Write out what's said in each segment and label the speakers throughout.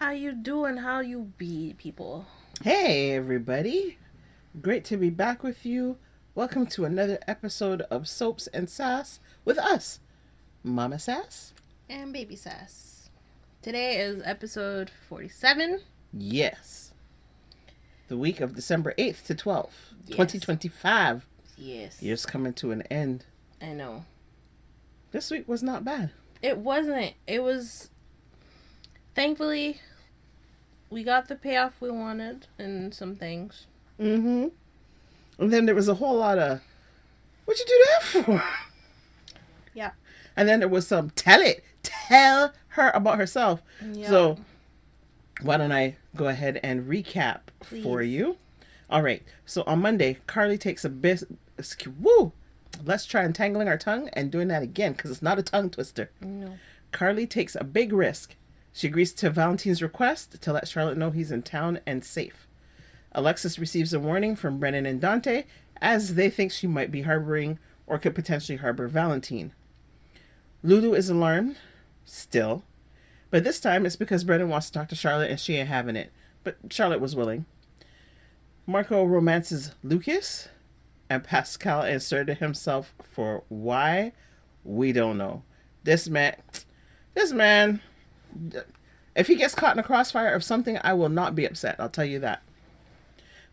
Speaker 1: How you doing? How you be, people?
Speaker 2: Hey, everybody. Great to be back with you. Welcome to another episode of Soaps and Sass with us, Mama Sass.
Speaker 1: And Baby Sass. Today is episode 47.
Speaker 2: Yes. The week of December 8th to 12th,
Speaker 1: Yes.
Speaker 2: 2025.
Speaker 1: Yes.
Speaker 2: Year's coming to an end.
Speaker 1: I know.
Speaker 2: This week was not bad.
Speaker 1: It wasn't. It was... Thankfully, we got the payoff we wanted in some things.
Speaker 2: Mm-hmm. And then there was a whole lot of, what'd you do that for?
Speaker 1: Yeah.
Speaker 2: And then there was some, tell her about herself.
Speaker 1: Yeah.
Speaker 2: So, why don't I go ahead and recap for you? All right. So, on Monday, Carly takes a bit... Woo! Let's try untangling our tongue and doing that again, because it's not a tongue twister.
Speaker 1: No.
Speaker 2: Carly takes a big risk. She agrees to Valentine's request to let Charlotte know he's in town and safe. Alexis receives a warning from Brennan and Dante, as they think she might be harboring or could potentially harbor Valentine. Lulu is alarmed, still, but this time it's because Brennan wants to talk to Charlotte and she ain't having it, but Charlotte was willing. Marco romances Lucas, and Pascal inserted himself for why? We don't know. This man, if he gets caught in a crossfire of something, I will not be upset, I'll tell you that.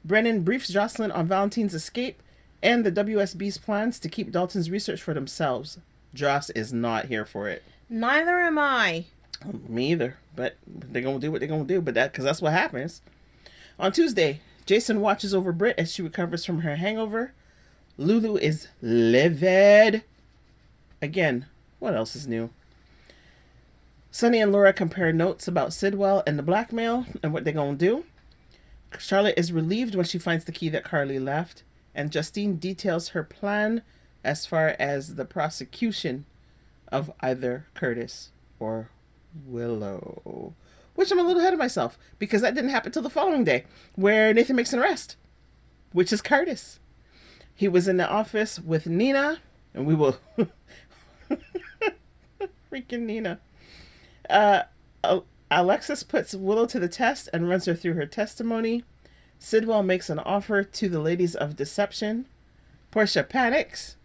Speaker 2: Brennan briefs Jocelyn on Valentine's escape and the WSB's plans to keep Dalton's research for themselves. Joss is not here for it.
Speaker 1: Neither am I.
Speaker 2: Me either, but they're going to do what they're going to do, but because that's what happens. On Tuesday, Jason watches over Britt as she recovers from her hangover. Lulu is livid. Again, what else is new? Sunny and Laura compare notes about Sidwell and the blackmail and what they're going to do. Charlotte is relieved when she finds the key that Carly left, and Justine details her plan as far as the prosecution of either Curtis or Willow. Which I'm a little ahead of myself, because that didn't happen till the following day, where Nathan makes an arrest, which is Curtis. He was in the office with Nina, and we will... Freaking Nina. Alexis puts Willow to the test and runs her through her testimony. Sidwell makes an offer to the ladies of deception. Portia panics.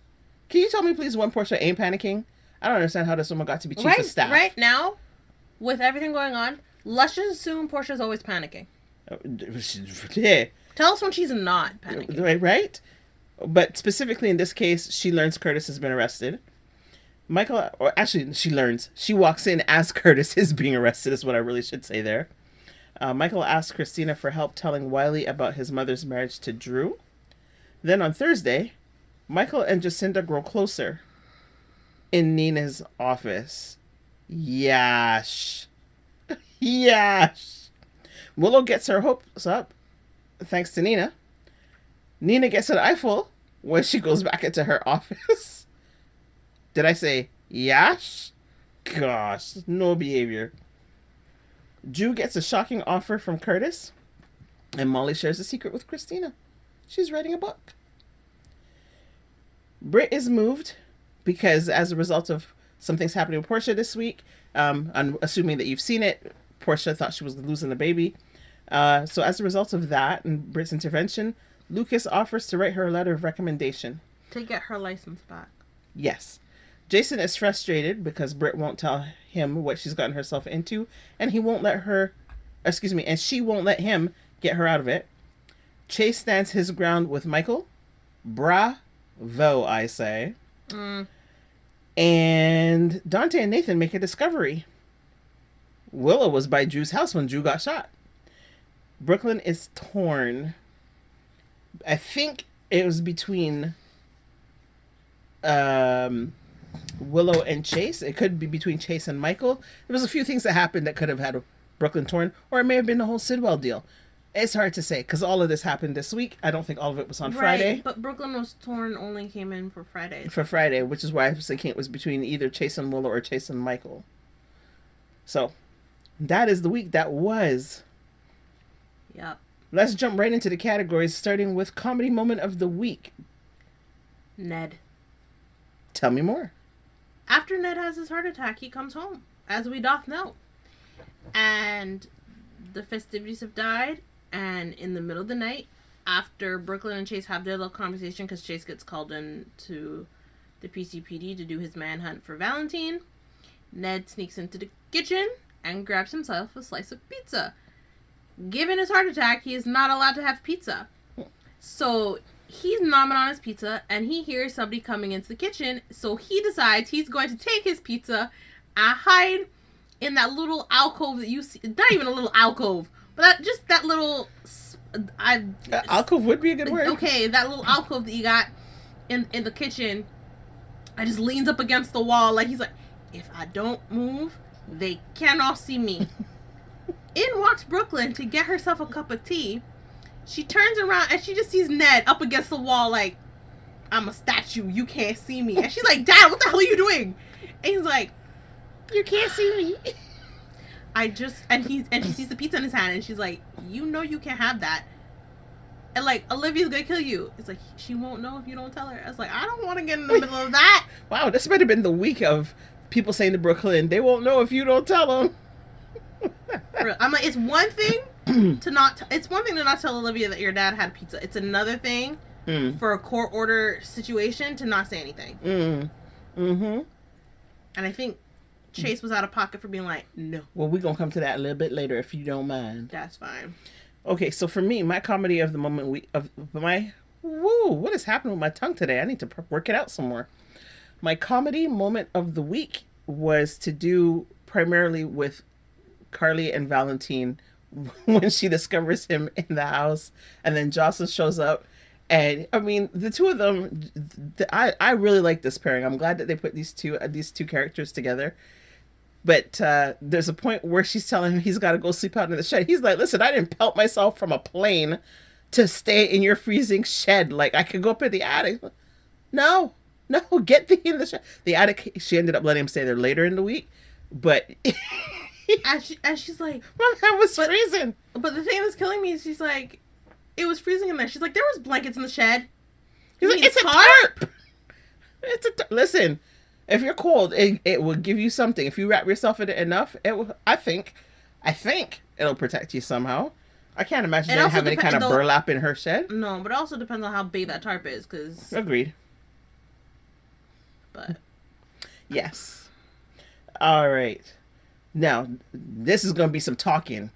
Speaker 2: Can you tell me, please, when Portia ain't panicking? I don't understand how this woman got to be chief of staff.
Speaker 1: Right now, with everything going on, let's just assume Portia's always panicking.
Speaker 2: Yeah.
Speaker 1: Tell us when she's not panicking.
Speaker 2: Right? But specifically in this case, she learns Curtis has been arrested. Michael, or actually, she walks in as Curtis is being arrested, is what I really should say there. Michael asks Christina for help telling Wiley about his mother's marriage to Drew. Then on Thursday, Michael and Jacinda grow closer in Nina's office. Yash. Yash. Willow gets her hopes up, thanks to Nina. Nina gets an eyeful when she goes back into her office. Did I say yash? Gosh, no behavior. Drew gets a shocking offer from Curtis, and Molly shares a secret with Christina. She's writing a book. Britt is moved because as a result of some things happening with Portia this week, I'm assuming that you've seen it, Portia thought she was losing the baby. So as a result of that and Britt's intervention, Lucas offers to write her a letter of recommendation.
Speaker 1: To get her license back.
Speaker 2: Yes. Jason is frustrated because Britt won't tell him what she's gotten herself into, and she won't let him get her out of it. Chase stands his ground with Michael. Bravo, I say. And Dante and Nathan make a discovery. Willow was by Drew's house when Drew got shot. Brooklyn is torn. I think it was between Willow and Chase. It could be between Chase and Michael. There was a few things that happened that could have had Brooklyn torn, or it may have been the whole Sidwell deal. It's hard to say because all of this happened this week. I don't think all of it was on Friday.
Speaker 1: But Brooklyn was torn only came in for Friday.
Speaker 2: For Friday, which is why I was thinking it was between either Chase and Willow or Chase and Michael. So, that is the week that was.
Speaker 1: Yep.
Speaker 2: Let's jump right into the categories, starting with Comedy Moment of the Week.
Speaker 1: Ned.
Speaker 2: Tell me more.
Speaker 1: After Ned has his heart attack, he comes home, as we doth know. And the festivities have died, and in the middle of the night, after Brooklyn and Chase have their little conversation, because Chase gets called in to the PCPD to do his manhunt for Valentine, Ned sneaks into the kitchen and grabs himself a slice of pizza. Given his heart attack, he is not allowed to have pizza. So he's nomming on his pizza, and he hears somebody coming into the kitchen, so he decides he's going to take his pizza and hide in that little alcove that you see. Not even a little alcove, but that little...
Speaker 2: alcove would be a good word.
Speaker 1: Okay, that little alcove that you got in the kitchen. I just leans up against the wall, like he's like, if I don't move, they cannot see me. In walks Brooklyn to get herself a cup of tea. She turns around and she just sees Ned up against the wall like, I'm a statue, you can't see me. And she's like, Dad, what the hell are you doing? And he's like, you can't see me. And she sees the pizza in his hand and she's like, you know you can't have that. And like, Olivia's gonna kill you. It's like, she won't know if you don't tell her. I was like, I don't want to get in the middle of that.
Speaker 2: Wow, this might have been the week of people saying to Brooklyn, they won't know if you don't tell them.
Speaker 1: I'm like, it's one thing to not tell Olivia that your dad had pizza. It's another thing for a court order situation to not say anything.
Speaker 2: Mm-hmm.
Speaker 1: And I think Chase was out of pocket for being like, no.
Speaker 2: Well, we're going to come to that a little bit later if you don't mind.
Speaker 1: That's fine.
Speaker 2: Okay, so for me, my comedy of the moment, what is happening with my tongue today? I need to work it out some more. My comedy moment of the week was to do primarily with Carly and Valentine when she discovers him in the house, and then Jocelyn shows up. And I mean, the two of them, I really like this pairing. I'm glad that they put these two characters together. But there's a point where she's telling him he's got to go sleep out in the shed. He's like, listen, I didn't pelt myself from a plane to stay in your freezing shed. Like, I could go up in the attic. No, get in the shed. The attic, she ended up letting him stay there later in the week. But...
Speaker 1: and she's like,
Speaker 2: well, that was freezing.
Speaker 1: But the thing that's killing me is she's like, it was freezing in there. She's like, there was blankets in the shed.
Speaker 2: He's like, it's a tarp. Listen, if you're cold, it will give you something. If you wrap yourself in it enough, it will. I think it'll protect you somehow. I can't imagine they have any kind of burlap in her shed.
Speaker 1: No, but it also depends on how big that tarp is, because...
Speaker 2: Agreed.
Speaker 1: But...
Speaker 2: Yes. All right. Now, this is going to be some talking.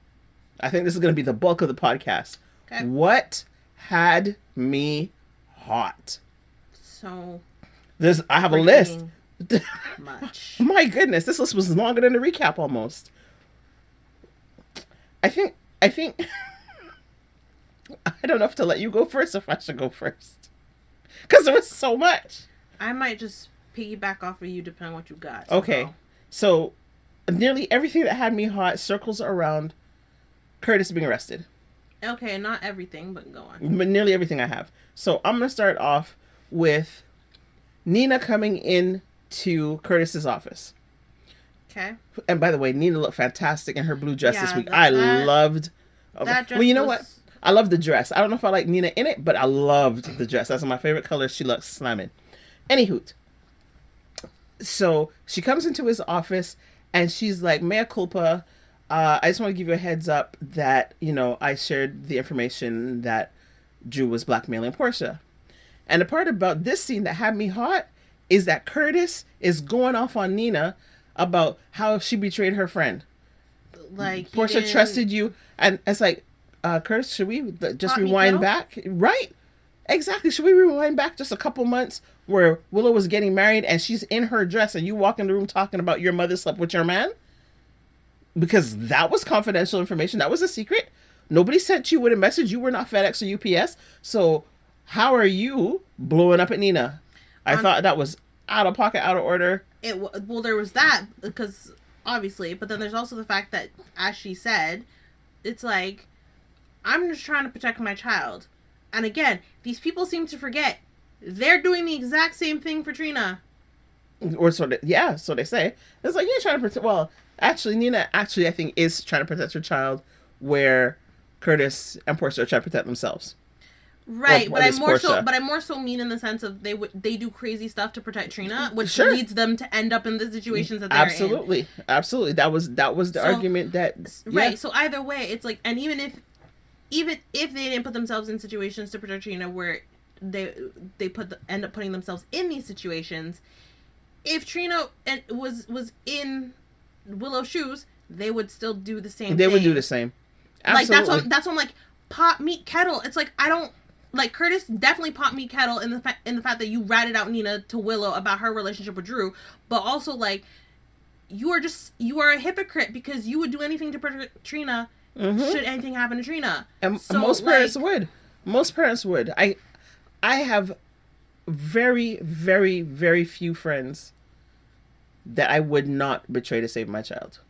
Speaker 2: I think this is going to be the bulk of the podcast. Okay. What had me hot?
Speaker 1: So...
Speaker 2: I have a list.
Speaker 1: Much.
Speaker 2: My goodness, this list was longer than the recap almost. I think I don't know if to let you go first or if I should go first. Because there was so much.
Speaker 1: I might just piggyback off of you depending on what you got.
Speaker 2: Okay. So nearly everything that had me hot circles around Curtis being arrested.
Speaker 1: Okay, not everything, but go on.
Speaker 2: But nearly everything I have. So I'm going to start off with Nina coming in to Curtis's office.
Speaker 1: Okay.
Speaker 2: And by the way, Nina looked fantastic in her blue dress this week. I loved
Speaker 1: that dress.
Speaker 2: Well, you know what? I love the dress. I don't know if I like Nina in it, but I loved the dress. That's my favorite color. She looks slamming. Anywho, so she comes into his office and she's like, mea culpa. I just want to give you a heads up that, I shared the information that Drew was blackmailing Portia. And the part about this scene that had me hot is that Curtis is going off on Nina about how she betrayed her friend.
Speaker 1: Like,
Speaker 2: Portia trusted you. And it's like, Curtis, should we just rewind back? Right. Exactly. Should we rewind back just a couple months where Willow was getting married and she's in her dress and you walk in the room talking about your mother slept with your man? Because that was confidential information. That was a secret. Nobody sent you with a message. You were not FedEx or UPS. So how are you blowing up at Nina? I thought that was out of pocket, out of order.
Speaker 1: Well, there was that, because obviously, but then there's also the fact that, as she said, it's like, I'm just trying to protect my child. And again, these people seem to forget they're doing the exact same thing for Trina.
Speaker 2: Or so they say. It's like, you're trying to protect. Well, actually, Nina I think is trying to protect her child, where Curtis and Portia are trying to protect themselves.
Speaker 1: Right,
Speaker 2: Or
Speaker 1: but
Speaker 2: at
Speaker 1: I'm
Speaker 2: least
Speaker 1: more so,
Speaker 2: Portia.
Speaker 1: but I'm more so mean in the sense of they do crazy stuff to protect Trina, which
Speaker 2: Sure.
Speaker 1: leads them to end up in the situations that they're in.
Speaker 2: Absolutely. That was the
Speaker 1: So,
Speaker 2: argument that
Speaker 1: right. So either way, it's like, and even if they didn't put themselves in situations to protect Trina where they end up putting themselves in these situations, if Trina was in Willow's shoes, they would still do the same.
Speaker 2: They
Speaker 1: thing.
Speaker 2: would do the same. Absolutely.
Speaker 1: Like that's what I'm like, pot meet kettle. It's like, I don't like, Curtis definitely pot meet kettle in the fact that you ratted out Nina to Willow about her relationship with Drew, but also like, you are a hypocrite because you would do anything to protect Trina should anything happen to Trina.
Speaker 2: And
Speaker 1: so,
Speaker 2: most parents would. Most parents would. I have very, very, very few friends that I would not betray to save my child.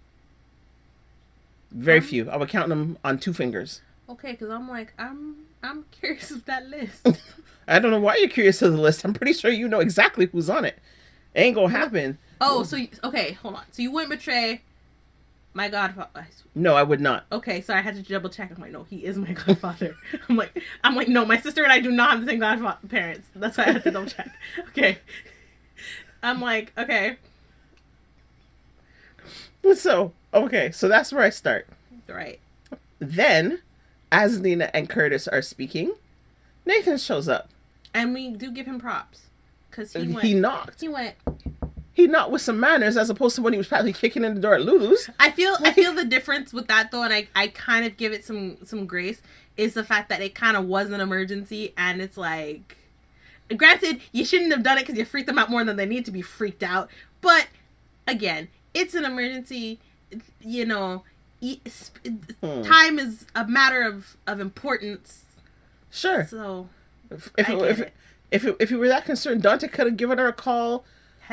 Speaker 2: Very few. I would count them on 2 fingers.
Speaker 1: Okay, because I'm like, I'm curious of that list.
Speaker 2: I don't know why you're curious of the list. I'm pretty sure you know exactly who's on it. It ain't gonna happen.
Speaker 1: Oh, so okay, hold on. So you wouldn't betray my godfather?
Speaker 2: No, I would not.
Speaker 1: Okay, so I had to double check. I'm like, no, he is my godfather. I'm like, no, my sister and I do not have the same godparents. That's why I had to double check. Okay. I'm like, okay.
Speaker 2: So that's where I start.
Speaker 1: Right.
Speaker 2: Then, as Nina and Curtis are speaking, Nathan shows up.
Speaker 1: And we do give him props. Because
Speaker 2: He knocked.
Speaker 1: He went.
Speaker 2: He knocked with some manners as opposed to when he was probably kicking in the door at Lulu's.
Speaker 1: I feel the difference with that though, and I kind of give it some grace, is the fact that it kind of was an emergency, and it's like, granted, you shouldn't have done it because you freaked them out more than they need to be freaked out, but again, it's an emergency, you know, time is a matter of importance.
Speaker 2: Sure.
Speaker 1: So,
Speaker 2: if you were that concerned, Dante could have given her a call.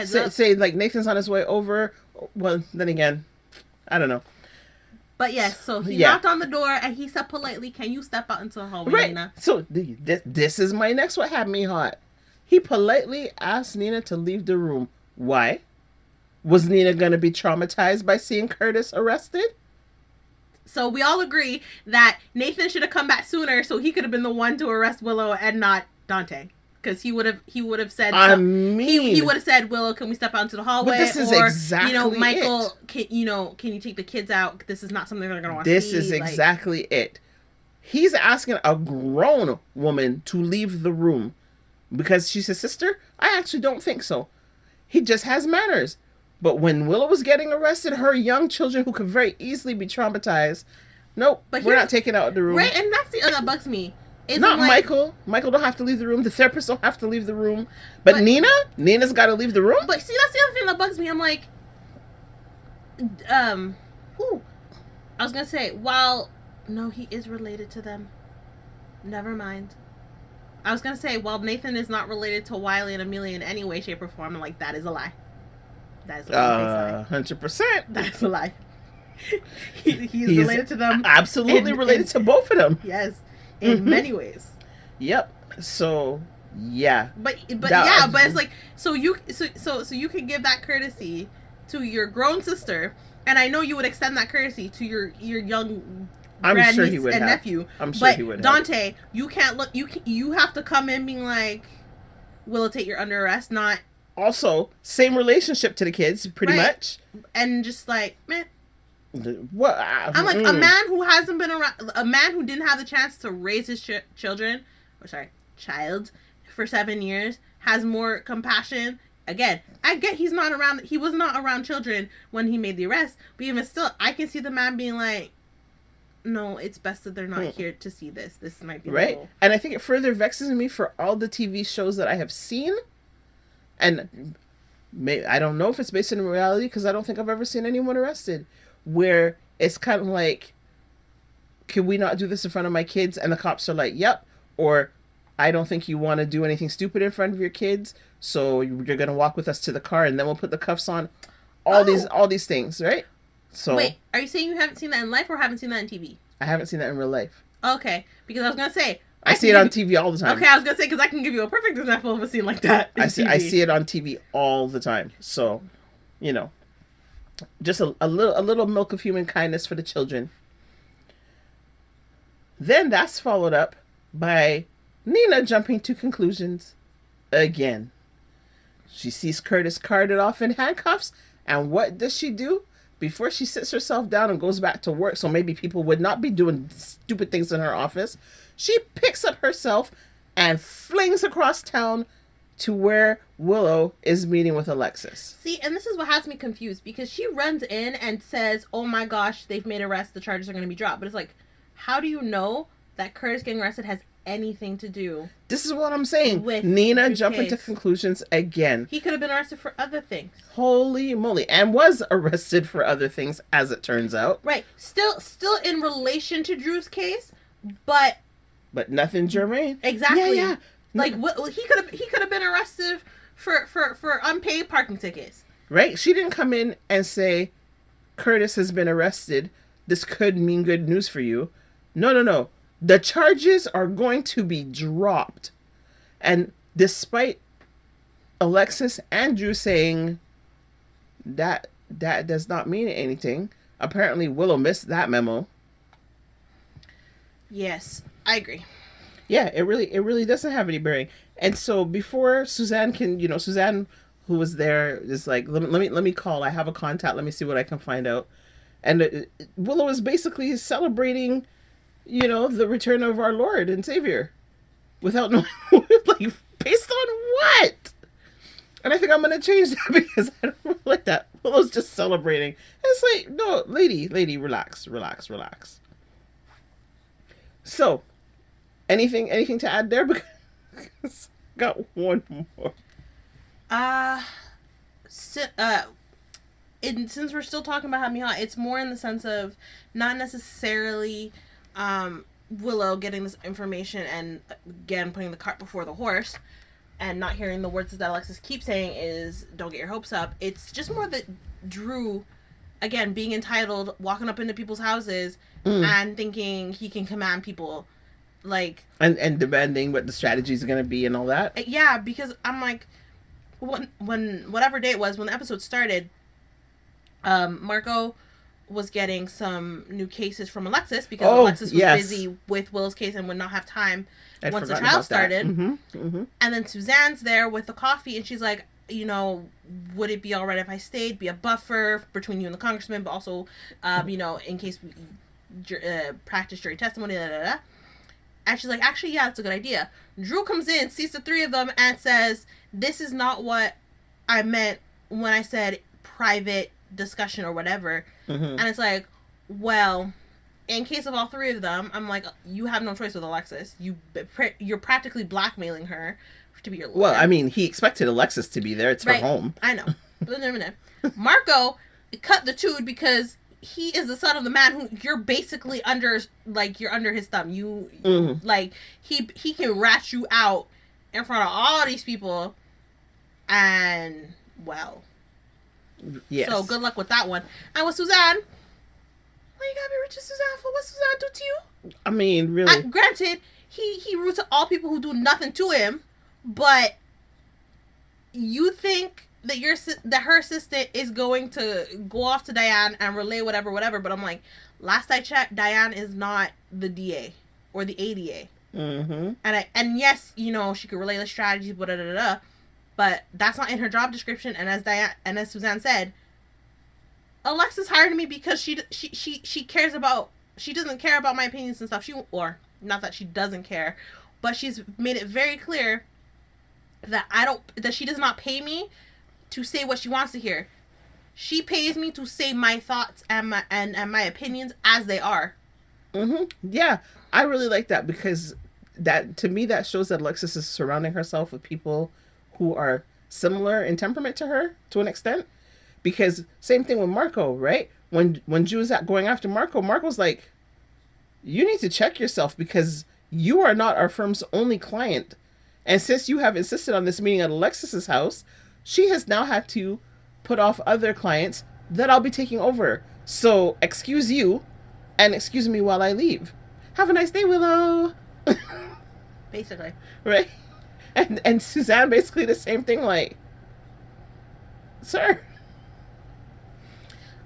Speaker 2: Say like Nathan's on his way over. Well, then again, I don't know.
Speaker 1: But yes, so he knocked on the door and he said politely, "Can you step out into the hallway,
Speaker 2: right.
Speaker 1: Nina?"
Speaker 2: So this is my next what had me hot. He politely asked Nina to leave the room. Why? Was Nina going to be traumatized by seeing Curtis arrested?
Speaker 1: So we all agree that Nathan should have come back sooner so he could have been the one to arrest Willow and not Dante. Because he would have said, he would have said, "Willow, can we step out into the hallway?"
Speaker 2: But this is exactly
Speaker 1: Michael, can you take the kids out? This is not something they're gonna want to see.
Speaker 2: This is exactly it. He's asking a grown woman to leave the room because she's his sister. I actually don't think so. He just has manners. But when Willow was getting arrested, her young children who could very easily be traumatized, nope, we're not taking out the room.
Speaker 1: Right, and that's the other that bugs me.
Speaker 2: Not Michael. Michael don't have to leave the room. The therapist don't have to leave the room. But Nina's got to leave the room.
Speaker 1: But see, that's the other thing that bugs me. I'm like, I was gonna say, no, he is related to them. Never mind. I was gonna say, while Nathan is not related to Wiley and Amelia in any way, shape, or form, I'm like, that is a lie. That is a lie.
Speaker 2: 100%.
Speaker 1: That's a lie. He's related to them.
Speaker 2: Absolutely related to both of them.
Speaker 1: Yes. In many ways.
Speaker 2: Yep. So yeah.
Speaker 1: But it's like, so you could give that courtesy to your grown sister, and I know you would extend that courtesy to your young grandniece and nephew.
Speaker 2: I'm sure he would.
Speaker 1: Dante, you can't look. You have to come in being like, "Willow, take you're under arrest." Not
Speaker 2: also same relationship to the kids, pretty much, and
Speaker 1: just like, man.
Speaker 2: What?
Speaker 1: I'm like, a man who hasn't been around, a man who didn't have the chance to raise his child for 7 years has more compassion. Again, I get he was not around children when he made the arrest, but even still, I can see the man being like, no, it's best that they're not here to see this. This might be
Speaker 2: right. And I think it further vexes me for all the TV shows that I have seen, and I don't know if it's based in reality because I don't think I've ever seen anyone arrested, where it's kind of like, can we not do this in front of my kids? And the cops are like, yep. Or, I don't think you want to do anything stupid in front of your kids, so you're going to walk with us to the car and then we'll put the cuffs on. All these things, right? So
Speaker 1: wait, are you saying you haven't seen that in life or haven't seen that in TV?
Speaker 2: I haven't seen that in real life.
Speaker 1: Okay, because I was going to say,
Speaker 2: I see it on TV all the time.
Speaker 1: Okay, I was going to say, because I can give you a perfect example of a scene like that
Speaker 2: I see it on TV all the time. So, you know. Just a little milk of human kindness for the children. Then that's followed up by Nina jumping to conclusions again. She sees Curtis carted off in handcuffs, and what does she do? Before she sits herself down and goes back to work, so maybe people would not be doing stupid things in her office, she picks up herself and flings across town to where Willow is meeting with Alexis.
Speaker 1: See, and this is what has me confused, because she runs in and says, oh my gosh, they've made arrests, the charges are going to be dropped. But it's like, how do you know that Curtis getting arrested has anything to do?
Speaker 2: This is what I'm saying.
Speaker 1: With
Speaker 2: Nina jumping to conclusions again.
Speaker 1: He could have been arrested for other things.
Speaker 2: Holy moly. And was arrested for other things, as it turns out.
Speaker 1: Right. Still in relation to Drew's case, but
Speaker 2: nothing germane.
Speaker 1: Exactly.
Speaker 2: Yeah.
Speaker 1: Like, he could have been arrested for unpaid parking tickets.
Speaker 2: Right? She didn't come in and say, Curtis has been arrested. This could mean good news for you. No. The charges are going to be dropped. And despite Alexis and Drew saying that does not mean anything, apparently Willow missed that memo.
Speaker 1: Yes, I agree.
Speaker 2: Yeah, it really doesn't have any bearing. And so before Suzanne can, Suzanne, who was there, is like, let me call. I have a contact. Let me see what I can find out. And Willow is basically celebrating, the return of our Lord and Savior, without knowing, like, based on what? And I think I'm gonna change that because I don't like that. Willow's just celebrating. And it's like, no, lady, relax. So, anything to add there? Because I got one more.
Speaker 1: Since we're still talking about Hamiha, it's more in the sense of not necessarily Willow getting this information and again putting the cart before the horse and not hearing the words that Alexis keeps saying is don't get your hopes up. It's just more that Drew, again, being entitled, walking up into people's houses and thinking he can command people, like,
Speaker 2: and demanding what the strategy is going to be and all that.
Speaker 1: Yeah, because I'm like, when whatever day it was when the episode started, Marco was getting some new cases from Alexis because Alexis was busy with Willow's case and would not have time once the trial started. And then Suzanne's there with the coffee and she's like, would it be all right if I stayed, be a buffer between you and the congressman, but also, in case we practice jury testimony, And she's like, actually, yeah, that's a good idea. Drew comes in, sees the three of them, and says, this is not what I meant when I said private discussion or whatever. And it's like, well, in case of all three of them, I'm like, you have no choice with Alexis. You're practically blackmailing her to be your lawyer.
Speaker 2: Well, I mean, he expected Alexis to be there. It's her home.
Speaker 1: I know. Marco cut the tude because he is the son of the man who you're basically under, like, you're under his thumb. You, like, he can rat you out in front of all these people, and, well.
Speaker 2: Yes.
Speaker 1: So, good luck with that one. And with Suzanne, what you gotta be rich with Suzanne for? What Suzanne do to you?
Speaker 2: I mean, really.
Speaker 1: Granted, he roots at all people who do nothing to him, but you think that her assistant is going to go off to Diane and relay whatever, but I'm like, last I checked, Diane is not the DA or the ADA. And yes, she could relay the strategies, but that's not in her job description. And as Suzanne said, Alexis hired me because she cares about, she doesn't care about my opinions and stuff. Or not that she doesn't care, but she's made it very clear that that she does not pay me to say what she wants to hear. She pays me to say my thoughts and my opinions as they are.
Speaker 2: Yeah, I really like that because that, to me, that shows that Alexis is surrounding herself with people who are similar in temperament to her to an extent. Because same thing with Marco, right? When Drew's going after Marco's like, you need to check yourself because you are not our firm's only client. And since you have insisted on this meeting at Alexis's house, she has now had to put off other clients that I'll be taking over. So excuse you and excuse me while I leave. Have a nice day, Willow.
Speaker 1: Basically.
Speaker 2: Right? And Suzanne basically the same thing, like, sir.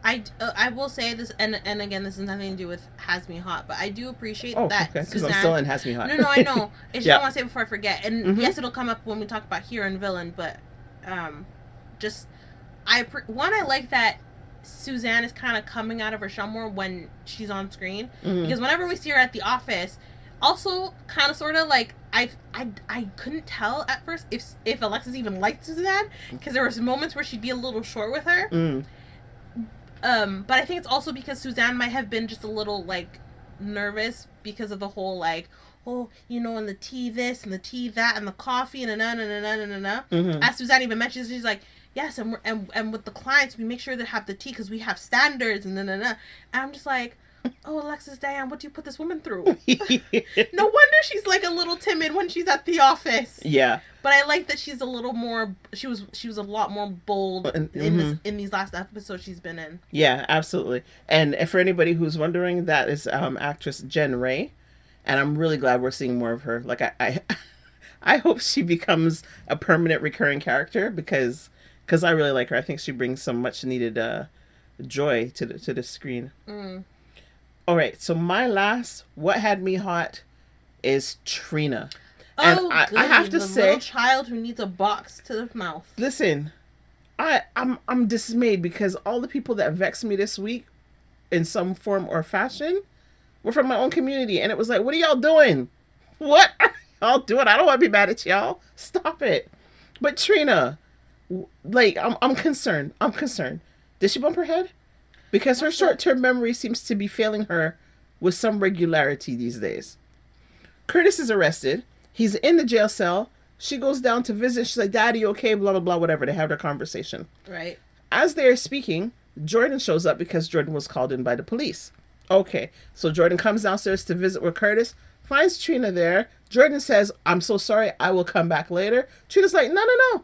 Speaker 1: I will say this, and again, this has nothing to do with Has Me Hot, but I do appreciate that
Speaker 2: okay, because
Speaker 1: Suzanne...
Speaker 2: I'm still in Has Me Hot.
Speaker 1: No, I know. It's just I want to say before I forget. And yes, it'll come up when we talk about hero and villain, but just I like that Suzanne is kind of coming out of her shell more when she's on screen, because whenever we see her at the office, also kind of sort of like I couldn't tell at first if Alexis even liked Suzanne, because there was moments where she'd be a little short with her. But I think it's also because Suzanne might have been just a little, like, nervous because of the whole, like, oh, you know, and the tea this and the tea that and the coffee and As Suzanne even mentions, she's like, yes, and with the clients, we make sure they have the tea because we have standards and And I'm just like, oh, Alexis Diane, what do you put this woman through? No wonder she's, like, a little timid when she's at the office.
Speaker 2: Yeah.
Speaker 1: But I like that she's a little more. She was a lot more bold in these last episodes she's been in.
Speaker 2: Yeah, absolutely. And for anybody who's wondering, that is actress Jen Ray, and I'm really glad we're seeing more of her. Like I hope she becomes a permanent recurring character because I really like her. I think she brings some much needed joy to the screen. All right, so my last what had me hot is Trina. And I have to say,
Speaker 1: little child who needs a box to the mouth.
Speaker 2: Listen, I'm dismayed because all the people that vexed me this week, in some form or fashion, were from my own community, and it was like, what are y'all doing? What are y'all doing? I don't want to be mad at y'all. Stop it. But Trina, like, I'm concerned. Did she bump her head? Because her short-term memory seems to be failing her with some regularity these days. Curtis is arrested. He's in the jail cell. She goes down to visit. She's like, Daddy, okay? Blah, blah, blah, whatever. They have their conversation.
Speaker 1: Right.
Speaker 2: As they're speaking, Jordan shows up because Jordan was called in by the police. Okay. So Jordan comes downstairs to visit with Curtis, finds Trina there. Jordan says, I'm so sorry. I will come back later. Trina's like, no.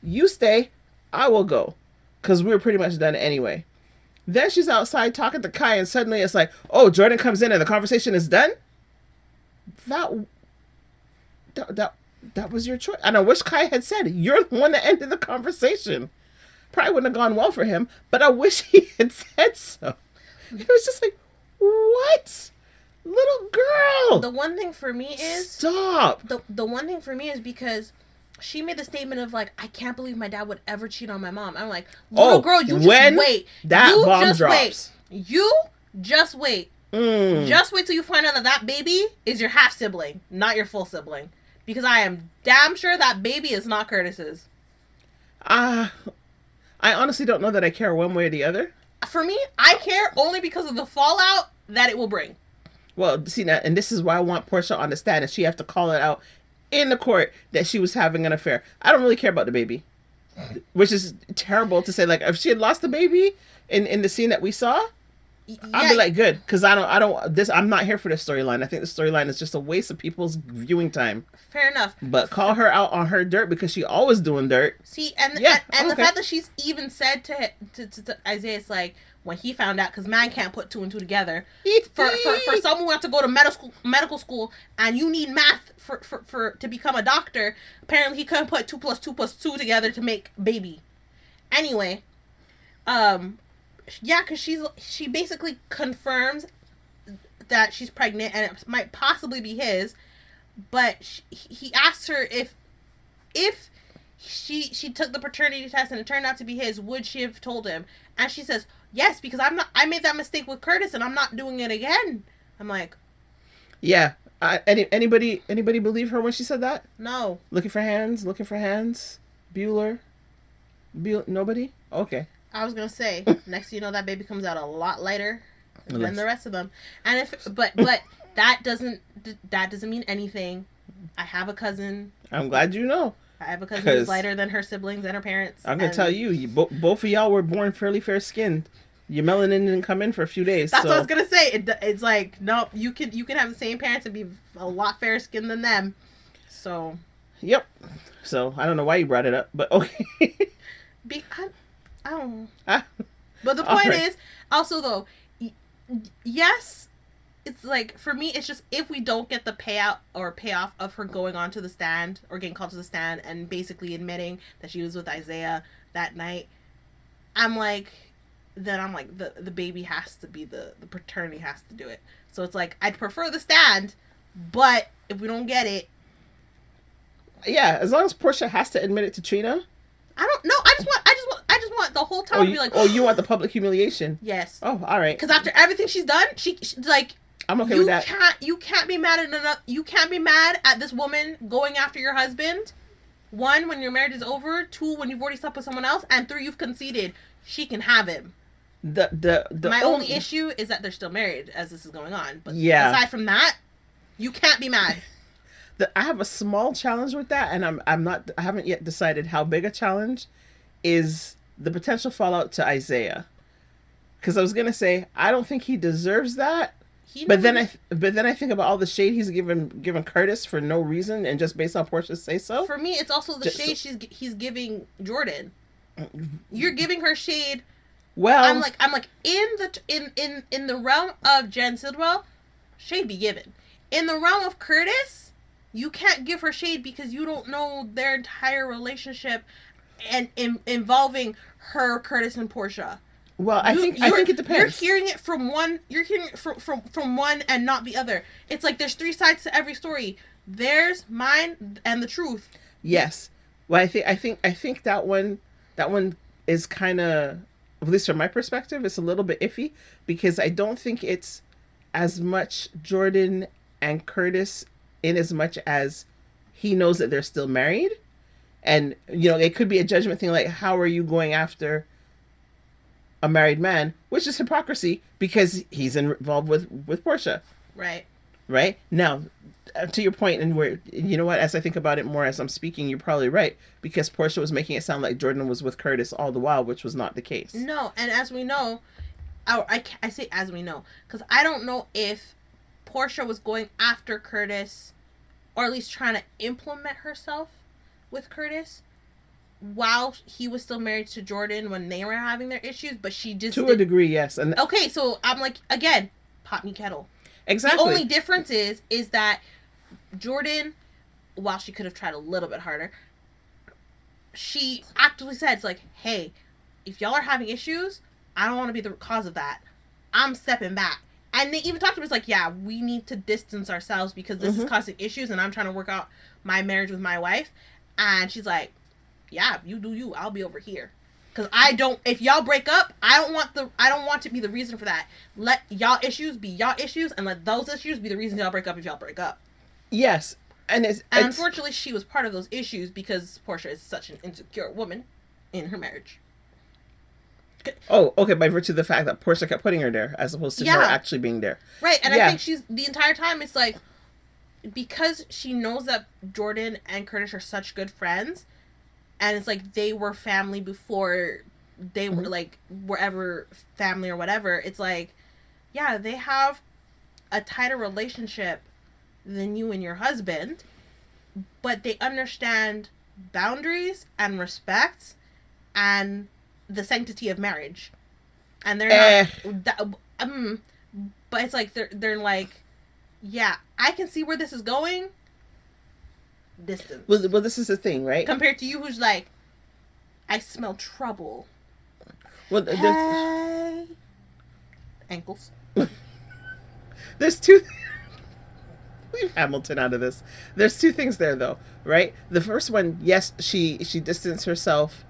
Speaker 2: You stay. I will go. Because we were pretty much done anyway. Then she's outside talking to Kai, and suddenly it's like, oh, Jordan comes in and the conversation is done? That was your choice. And I wish Kai had said, you're the one that ended the conversation. Probably wouldn't have gone well for him, but I wish he had said so. It was just like, what? Little girl.
Speaker 1: The one thing for me is...
Speaker 2: Stop.
Speaker 1: The one thing for me is because she made the statement of, like, I can't believe my dad would ever cheat on my mom. I'm like, little girl, you just wait.
Speaker 2: That
Speaker 1: you
Speaker 2: bomb
Speaker 1: just
Speaker 2: drops.
Speaker 1: Wait. You just wait. Just wait till you find out that baby is your half sibling, not your full sibling. Because I am damn sure that baby is not Curtis's.
Speaker 2: I honestly don't know that I care one way or the other.
Speaker 1: For me, I care only because of the fallout that it will bring.
Speaker 2: Well, see, now, and this is why I want Portia on the stand, and she have to call it out in the court that she was having an affair. I don't really care about the baby, which is terrible to say. Like, if she had lost the baby in the scene that we saw, I'd be like, good, because I'm not here for this storyline. I think the storyline is just a waste of people's viewing time.
Speaker 1: Fair enough.
Speaker 2: But call her out on her dirt because she always doing dirt.
Speaker 1: See, and the fact that she's even said to Isaiah, it's like, when he found out, because man can't put two and two together. For someone who wants to go to medical school and you need math for to become a doctor, apparently he couldn't put 2 + 2 + 2 together to make baby. Anyway, yeah, because she basically confirms that she's pregnant and it might possibly be his, but he asks her if she took the paternity test and it turned out to be his, would she have told him? And she says, yes, because I made that mistake with Curtis and I'm not doing it again. I'm like,
Speaker 2: yeah. Anybody believe her when she said that?
Speaker 1: No.
Speaker 2: Looking for hands. Bueller. Nobody? Okay.
Speaker 1: I was gonna say, next thing you know, that baby comes out a lot lighter than the rest of them. And but that doesn't mean anything. I have a cousin.
Speaker 2: I'm glad you know.
Speaker 1: I have a cousin who's lighter than her siblings and her parents.
Speaker 2: I'm gonna tell you, both of y'all were born fairly fair skinned. Your melanin didn't come in for a few days.
Speaker 1: That's what I was gonna say. It's like, no, you can have the same parents and be a lot fairer skinned than them. So. Yep.
Speaker 2: So I don't know why you brought it up, but okay.
Speaker 1: I don't know. But the point is, also though, yes, it's like, for me, it's just, if we don't get the payout or payoff of her going on to the stand or getting called to the stand and basically admitting that she was with Isaiah that night, I'm like, then I'm like, the baby has to be the paternity has to do it. So it's like, I'd prefer the stand, but if we don't get it,
Speaker 2: yeah, as long as Portia has to admit it to Trina.
Speaker 1: I don't know. I just want the whole time to be like,
Speaker 2: oh, you want the public humiliation?
Speaker 1: Yes.
Speaker 2: Oh, all right.
Speaker 1: Because after everything she's done, she's like,
Speaker 2: I'm okay with that.
Speaker 1: You can't be mad at you can't be mad at this woman going after your husband. 1, when your marriage is over. 2, when you've already slept with someone else. And 3, you've conceded she can have him. My only issue is that they're still married as this is going on. But aside from that, you can't be mad.
Speaker 2: I have a small challenge with that, and I haven't yet decided how big a challenge is the potential fallout to Isaiah. Because I was gonna say I don't think he deserves that, but then I think about all the shade he's given Curtis for no reason and just based on Portia's say so.
Speaker 1: For me, it's also the shade he's giving Jordan. You're giving her shade. Well, I'm like in the realm of Jen Sidwell, shade be given. In the realm of Curtis, you can't give her shade because you don't know their entire relationship and involving her, Curtis, and Portia.
Speaker 2: Well, I think it depends.
Speaker 1: You're hearing it from one. You're hearing it from one and not the other. It's like there's 3 sides to every story. There's mine and the truth.
Speaker 2: Yes. Well, I think that one is kind of, at least from my perspective, it's a little bit iffy because I don't think it's as much Jordan and Curtis in as much as he knows that they're still married. And, it could be a judgment thing like, how are you going after a married man? Which is hypocrisy because he's involved with Portia.
Speaker 1: Right.
Speaker 2: Right? Now, to your point, and where, you know what, as I think about it more as I'm speaking, you're probably right. Because Portia was making it sound like Jordan was with Curtis all the while, which was not the case.
Speaker 1: No, and as we know, I say as we know, because I don't know if Portia was going after Curtis, or at least trying to implement herself with Curtis while he was still married to Jordan when they were having their issues, but she just
Speaker 2: to a degree, yes. And
Speaker 1: okay, so I'm like, again, pot me kettle.
Speaker 2: Exactly.
Speaker 1: The only difference is that Jordan, while she could have tried a little bit harder, she actively said, it's like, hey, if y'all are having issues, I don't want to be the cause of that. I'm stepping back. And they even talked to me, it's like, yeah, we need to distance ourselves because this is causing issues and I'm trying to work out my marriage with my wife. And she's like, yeah, you do you. I'll be over here. Because if y'all break up, I don't want to be the reason for that. Let y'all issues be y'all issues and let those issues be the reason y'all break up if y'all break up.
Speaker 2: Yes. And
Speaker 1: unfortunately, she was part of those issues because Portia is such an insecure woman in her marriage.
Speaker 2: Oh, okay, by virtue of the fact that Portia kept putting her there as opposed to her actually being there.
Speaker 1: Right, and I think she's, the entire time, it's like, because she knows that Jordan and Curtis are such good friends, and it's like they were family before they were, like, wherever family or whatever, it's like, yeah, they have a tighter relationship than you and your husband, but they understand boundaries and respect and the sanctity of marriage, and they're not. But it's like they're like, yeah, I can see where this is going. Distance.
Speaker 2: Well, this is the thing, right?
Speaker 1: Compared to you, who's like, I smell trouble.
Speaker 2: Well,
Speaker 1: hey. Ankles.
Speaker 2: There's two. Leave Hamilton out of this. There's 2 things there, though, right? The first one, yes, she distanced herself,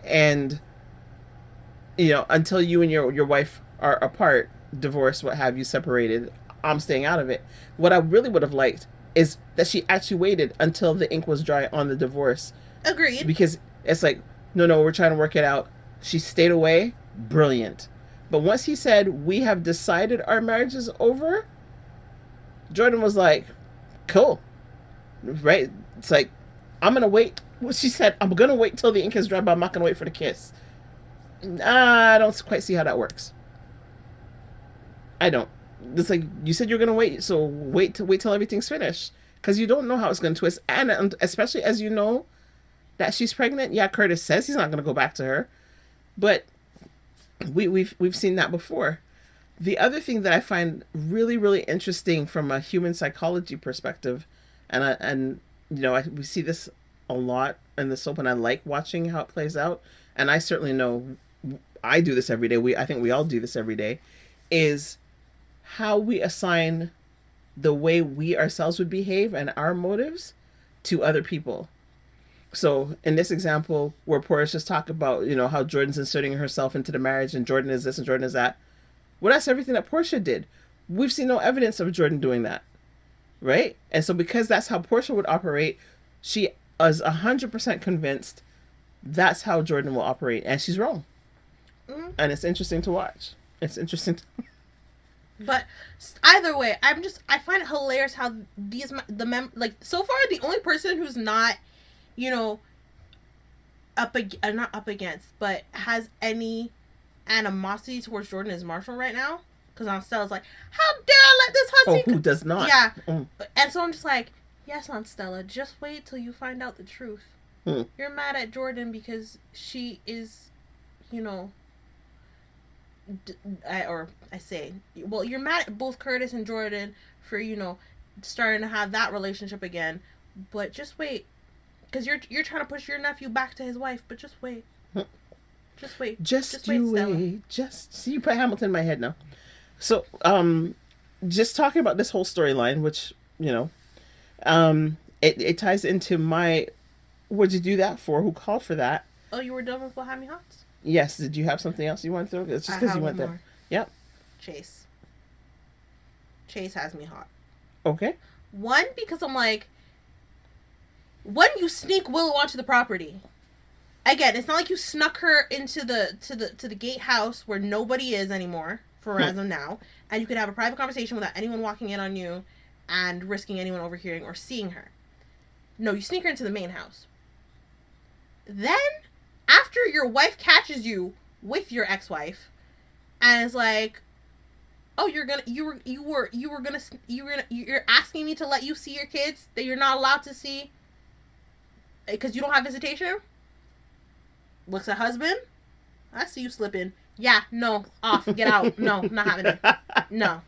Speaker 2: and until you and your wife are apart, divorced, what have you, separated, I'm staying out of it. What I really would have liked is that she actually waited until the ink was dry on the divorce.
Speaker 1: Agreed.
Speaker 2: Because it's like, no, we're trying to work it out. She stayed away. Brilliant. But once he said, we have decided our marriage is over, Jordan was like, cool. Right? It's like, I'm going to wait. Well, she said, I'm going to wait till the ink is dry, but I'm not going to wait for the kiss. I don't quite see how that works. I don't. It's like, you said you're going to wait, so wait till everything's finished. Because you don't know how it's going to twist. And especially as you know that she's pregnant. Yeah, Curtis says he's not going to go back to her. But we've seen that before. The other thing that I find really, really interesting from a human psychology perspective, and we see this a lot in the soap, and I like watching how it plays out. And I certainly know I do this every day. I think we all do this every day, is how we assign the way we ourselves would behave and our motives to other people. So in this example, where Portia just talked about, how Jordan's inserting herself into the marriage and Jordan is this and Jordan is that. Well, that's everything that Portia did. We've seen no evidence of Jordan doing that. Right? And so because that's how Portia would operate, she is 100% convinced that's how Jordan will operate. And she's wrong. Mm-hmm. And it's interesting to watch. It's interesting.
Speaker 1: But either way, I find it hilarious how so far the only person who's not, not up against, but has any animosity towards Jordan is Marshall right now. Because Aunt Stella's like, how dare I let this hussy...
Speaker 2: Oh, who does not?
Speaker 1: Yeah. And so I'm just like, yes, Aunt Stella, just wait till you find out the truth. You're mad at Jordan because she is, you're mad at both Curtis and Jordan for, starting to have that relationship again. But just wait. Because you're trying to push your nephew back to his wife, but just wait. Just wait.
Speaker 2: Just you wait. See, you put Hamilton in my head now. So, just talking about this whole storyline, which, it ties into my, what'd you do that for? Who called for that?
Speaker 1: Oh, you were done with what had me hot?
Speaker 2: Yes. Did you have something else you want to throw? It's just because you went there. Yep.
Speaker 1: Chase has me hot.
Speaker 2: Okay.
Speaker 1: One, because I'm like, when you sneak Willow onto the property, again, it's not like you snuck her into the gatehouse where nobody is anymore. For as of now, and you could have a private conversation without anyone walking in on you and risking anyone overhearing or seeing her. No, you sneak her into the main house. Then, after your wife catches you with your ex-wife, and is like, "Oh, you're asking me to let you see your kids that you're not allowed to see because you don't have visitation." Looks at husband. I see you slipping. Yeah, no, off, get out. No, not having it. No.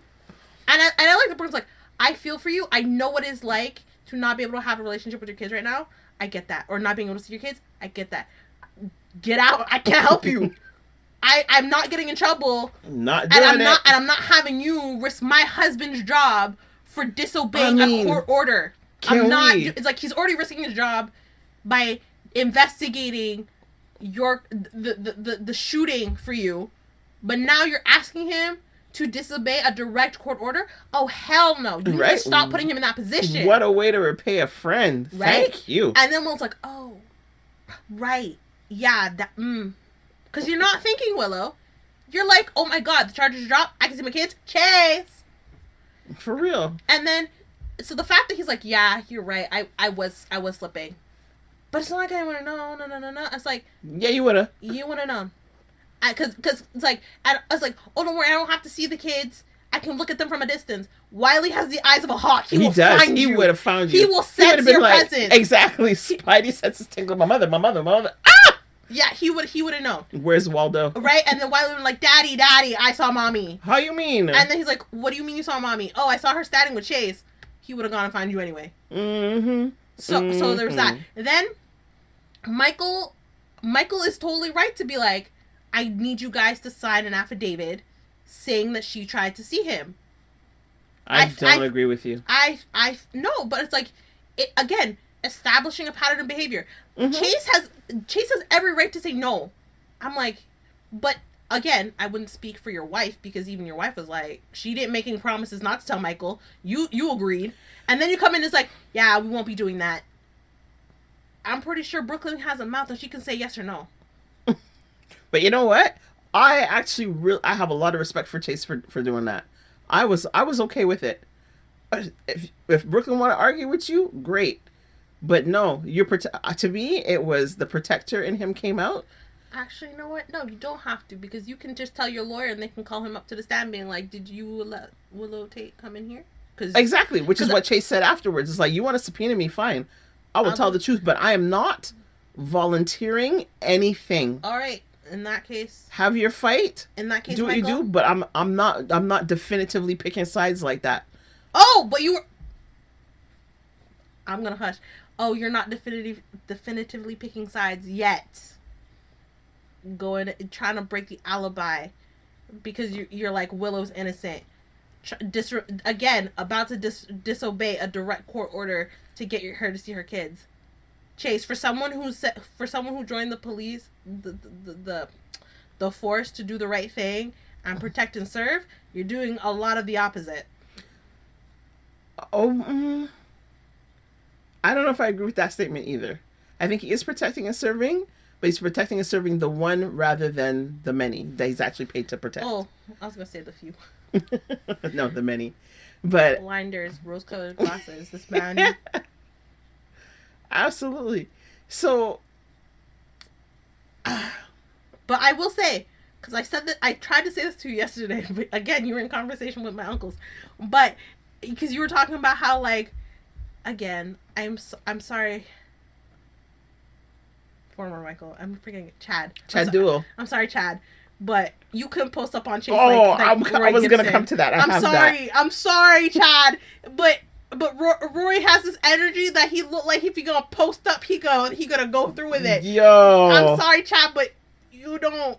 Speaker 1: And I like the person's like, I feel for you. I know what it's like to not be able to have a relationship with your kids right now. I get that. Or not being able to see your kids. I get that. Get out. I can't help you. I'm not getting in trouble.
Speaker 2: Not doing it.
Speaker 1: And I'm not having you risk my husband's job for disobeying a court order. It's like he's already risking his job by investigating the shooting for you, but now you're asking him to disobey a direct court order? Oh, hell no. You need to stop putting him in that position.
Speaker 2: What a way to repay a friend. Right? Thank you.
Speaker 1: And then Willow's like, oh, right. Yeah, because you're not thinking, Willow. You're like, oh my god, the charges dropped. I can see my kids. Chase.
Speaker 2: For real.
Speaker 1: And then, so the fact that he's like, yeah, you're right. I was slipping. But it's not like I want to know. No. It's like...
Speaker 2: Yeah, you would have.
Speaker 1: You would have known. Because it's like... I was like, oh, don't worry. I don't have to see the kids. I can look at them from a distance. Wiley has the eyes of a hawk. He does. Find you.
Speaker 2: He would have found you.
Speaker 1: He will sense your presence.
Speaker 2: Exactly. Spidey senses tingle. My mother. Ah!
Speaker 1: Yeah, he would have known.
Speaker 2: Where's Waldo?
Speaker 1: Right? And then Wiley would be like, Daddy, I saw Mommy.
Speaker 2: How you mean?
Speaker 1: And then he's like, what do you mean you saw Mommy? Oh, I saw her standing with Chase. He would have gone and found you anyway.
Speaker 2: Mm-hmm.
Speaker 1: So there's that. And then Michael is totally right to be like, I need you guys to sign an affidavit saying that she tried to see him.
Speaker 2: I don't agree with you.
Speaker 1: No, but it's like, again, establishing a pattern of behavior. Mm-hmm. Chase has every right to say no. I'm like, but again, I wouldn't speak for your wife because even your wife was like, she didn't make any promises not to tell Michael. You agreed. And then you come in and it's like, yeah, we won't be doing that. I'm pretty sure Brooklyn has a mouth and she can say yes or no.
Speaker 2: But you know what? I actually I have a lot of respect for Chase for doing that. I was okay with it. If Brooklyn want to argue with you, great. But no, to me, it was the protector in him came out.
Speaker 1: Actually, you know what? No, you don't have to, because you can just tell your lawyer and they can call him up to the stand being like, did you let Willow Tate come in here?
Speaker 2: Exactly, which is what Chase said afterwards. It's like, you want to subpoena me, fine. I will tell the truth, but I am not volunteering anything.
Speaker 1: All right, in that case,
Speaker 2: have your fight.
Speaker 1: In that case,
Speaker 2: do what you do, but I'm not definitively picking sides like that.
Speaker 1: Oh, but you were. I'm gonna hush. Oh, you're not definitively picking sides yet. going trying to break the alibi because you're like Willow's innocent. Again, about to disobey a direct court order to get her to see her kids. Chase, for someone who joined the police, the force to do the right thing and protect and serve, you're doing a lot of the opposite.
Speaker 2: Oh, I don't know if I agree with that statement either. I think he is protecting and serving, but he's protecting and serving the one rather than the many that he's actually paid to protect.
Speaker 1: Oh, I was gonna say the few.
Speaker 2: No, the many. But
Speaker 1: blinders, rose-colored glasses. This man.
Speaker 2: Absolutely. So,
Speaker 1: but I will say, because I said that I tried to say this to you yesterday, but again, you were in conversation with my uncles, but because you were talking about how, like, again, I'm sorry, former Michael, I'm freaking Chad
Speaker 2: Duo.
Speaker 1: I'm sorry, Chad, but you couldn't post up on Chase.
Speaker 2: Oh, I was gonna come to that.
Speaker 1: I'm sorry, Chad, but Rory has this energy that he looked like if he gonna post up, he gonna go through with it.
Speaker 2: Yo,
Speaker 1: I'm sorry, Chad, but you don't.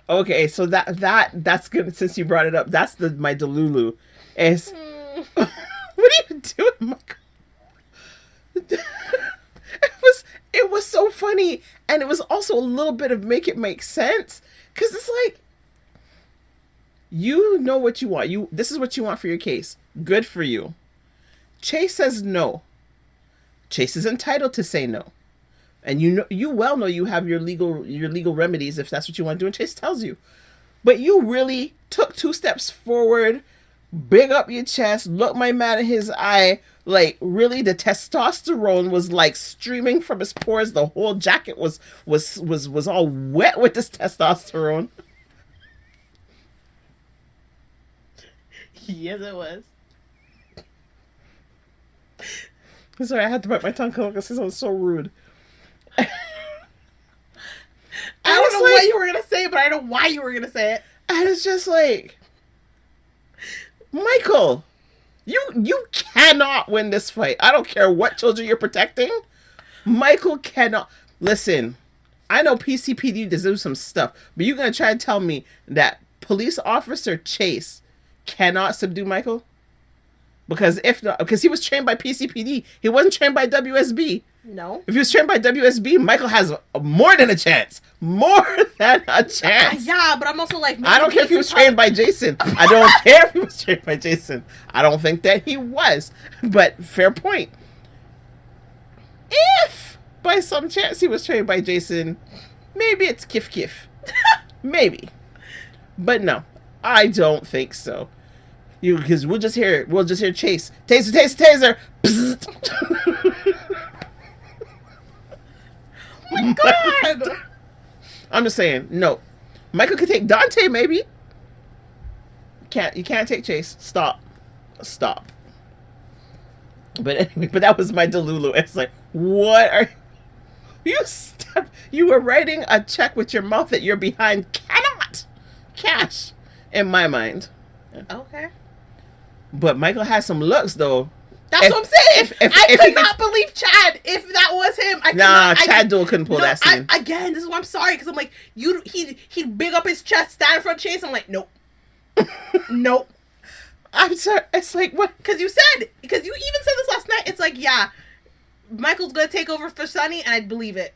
Speaker 2: Okay, so that's good. Since you brought it up, that's my Delulu. Is what are you doing, Michael? It was so funny, and it was also a little bit of make it make sense, because it's like, you know what you want. This is what you want for your case. Good for you. Chase says no. Chase is entitled to say no, and you well know you have your legal remedies if that's what you want to do. And Chase tells you, but you really took 2 steps forward, big up your chest, look my man in his eye. Like, really, the testosterone was like streaming from his pores. The whole jacket was all wet with this testosterone.
Speaker 1: Yes, it was.
Speaker 2: Sorry, I had to bite my tongue because it sounds so rude.
Speaker 1: I don't know what you were gonna say, but I know why you were gonna say it.
Speaker 2: And it's just like, Michael, you cannot win this fight. I don't care what children you're protecting. Michael cannot. Listen, I know PCPD does do some stuff, but you're gonna try to tell me that police officer Chase cannot subdue Michael? Because if not, because he was trained by PCPD, he wasn't trained by WSB.
Speaker 1: No.
Speaker 2: If he was trained by WSB, Michael has more than a chance. More than a chance.
Speaker 1: Yeah, but I'm also like,
Speaker 2: I don't care if he was trained by Jason. I don't care if he was trained by Jason. I don't think that he was. But fair point. If by some chance he was trained by Jason, maybe it's kif. Maybe. But no, I don't think so. Because we'll just hear Chase. Taser.
Speaker 1: Oh my God.
Speaker 2: I'm just saying, no. Michael could take Dante, maybe. You can't take Chase. Stop. But anyway, that was my Delulu. It's like, what are you? You were writing a check with your mouth that you're behind. Cannot cash, in my mind.
Speaker 1: Okay.
Speaker 2: But Michael has some looks, though.
Speaker 1: That's what I'm saying. I could not believe Chad if that was him.
Speaker 2: Chad Duel couldn't pull that scene.
Speaker 1: Again, this is why I'm sorry, because I'm like, he'd big up his chest, stand in front of Chase. I'm like, nope. Nope.
Speaker 2: I'm sorry. It's like, what?
Speaker 1: Because you even said this last night. It's like, yeah, Michael's going to take over for Sonny, and I'd believe it.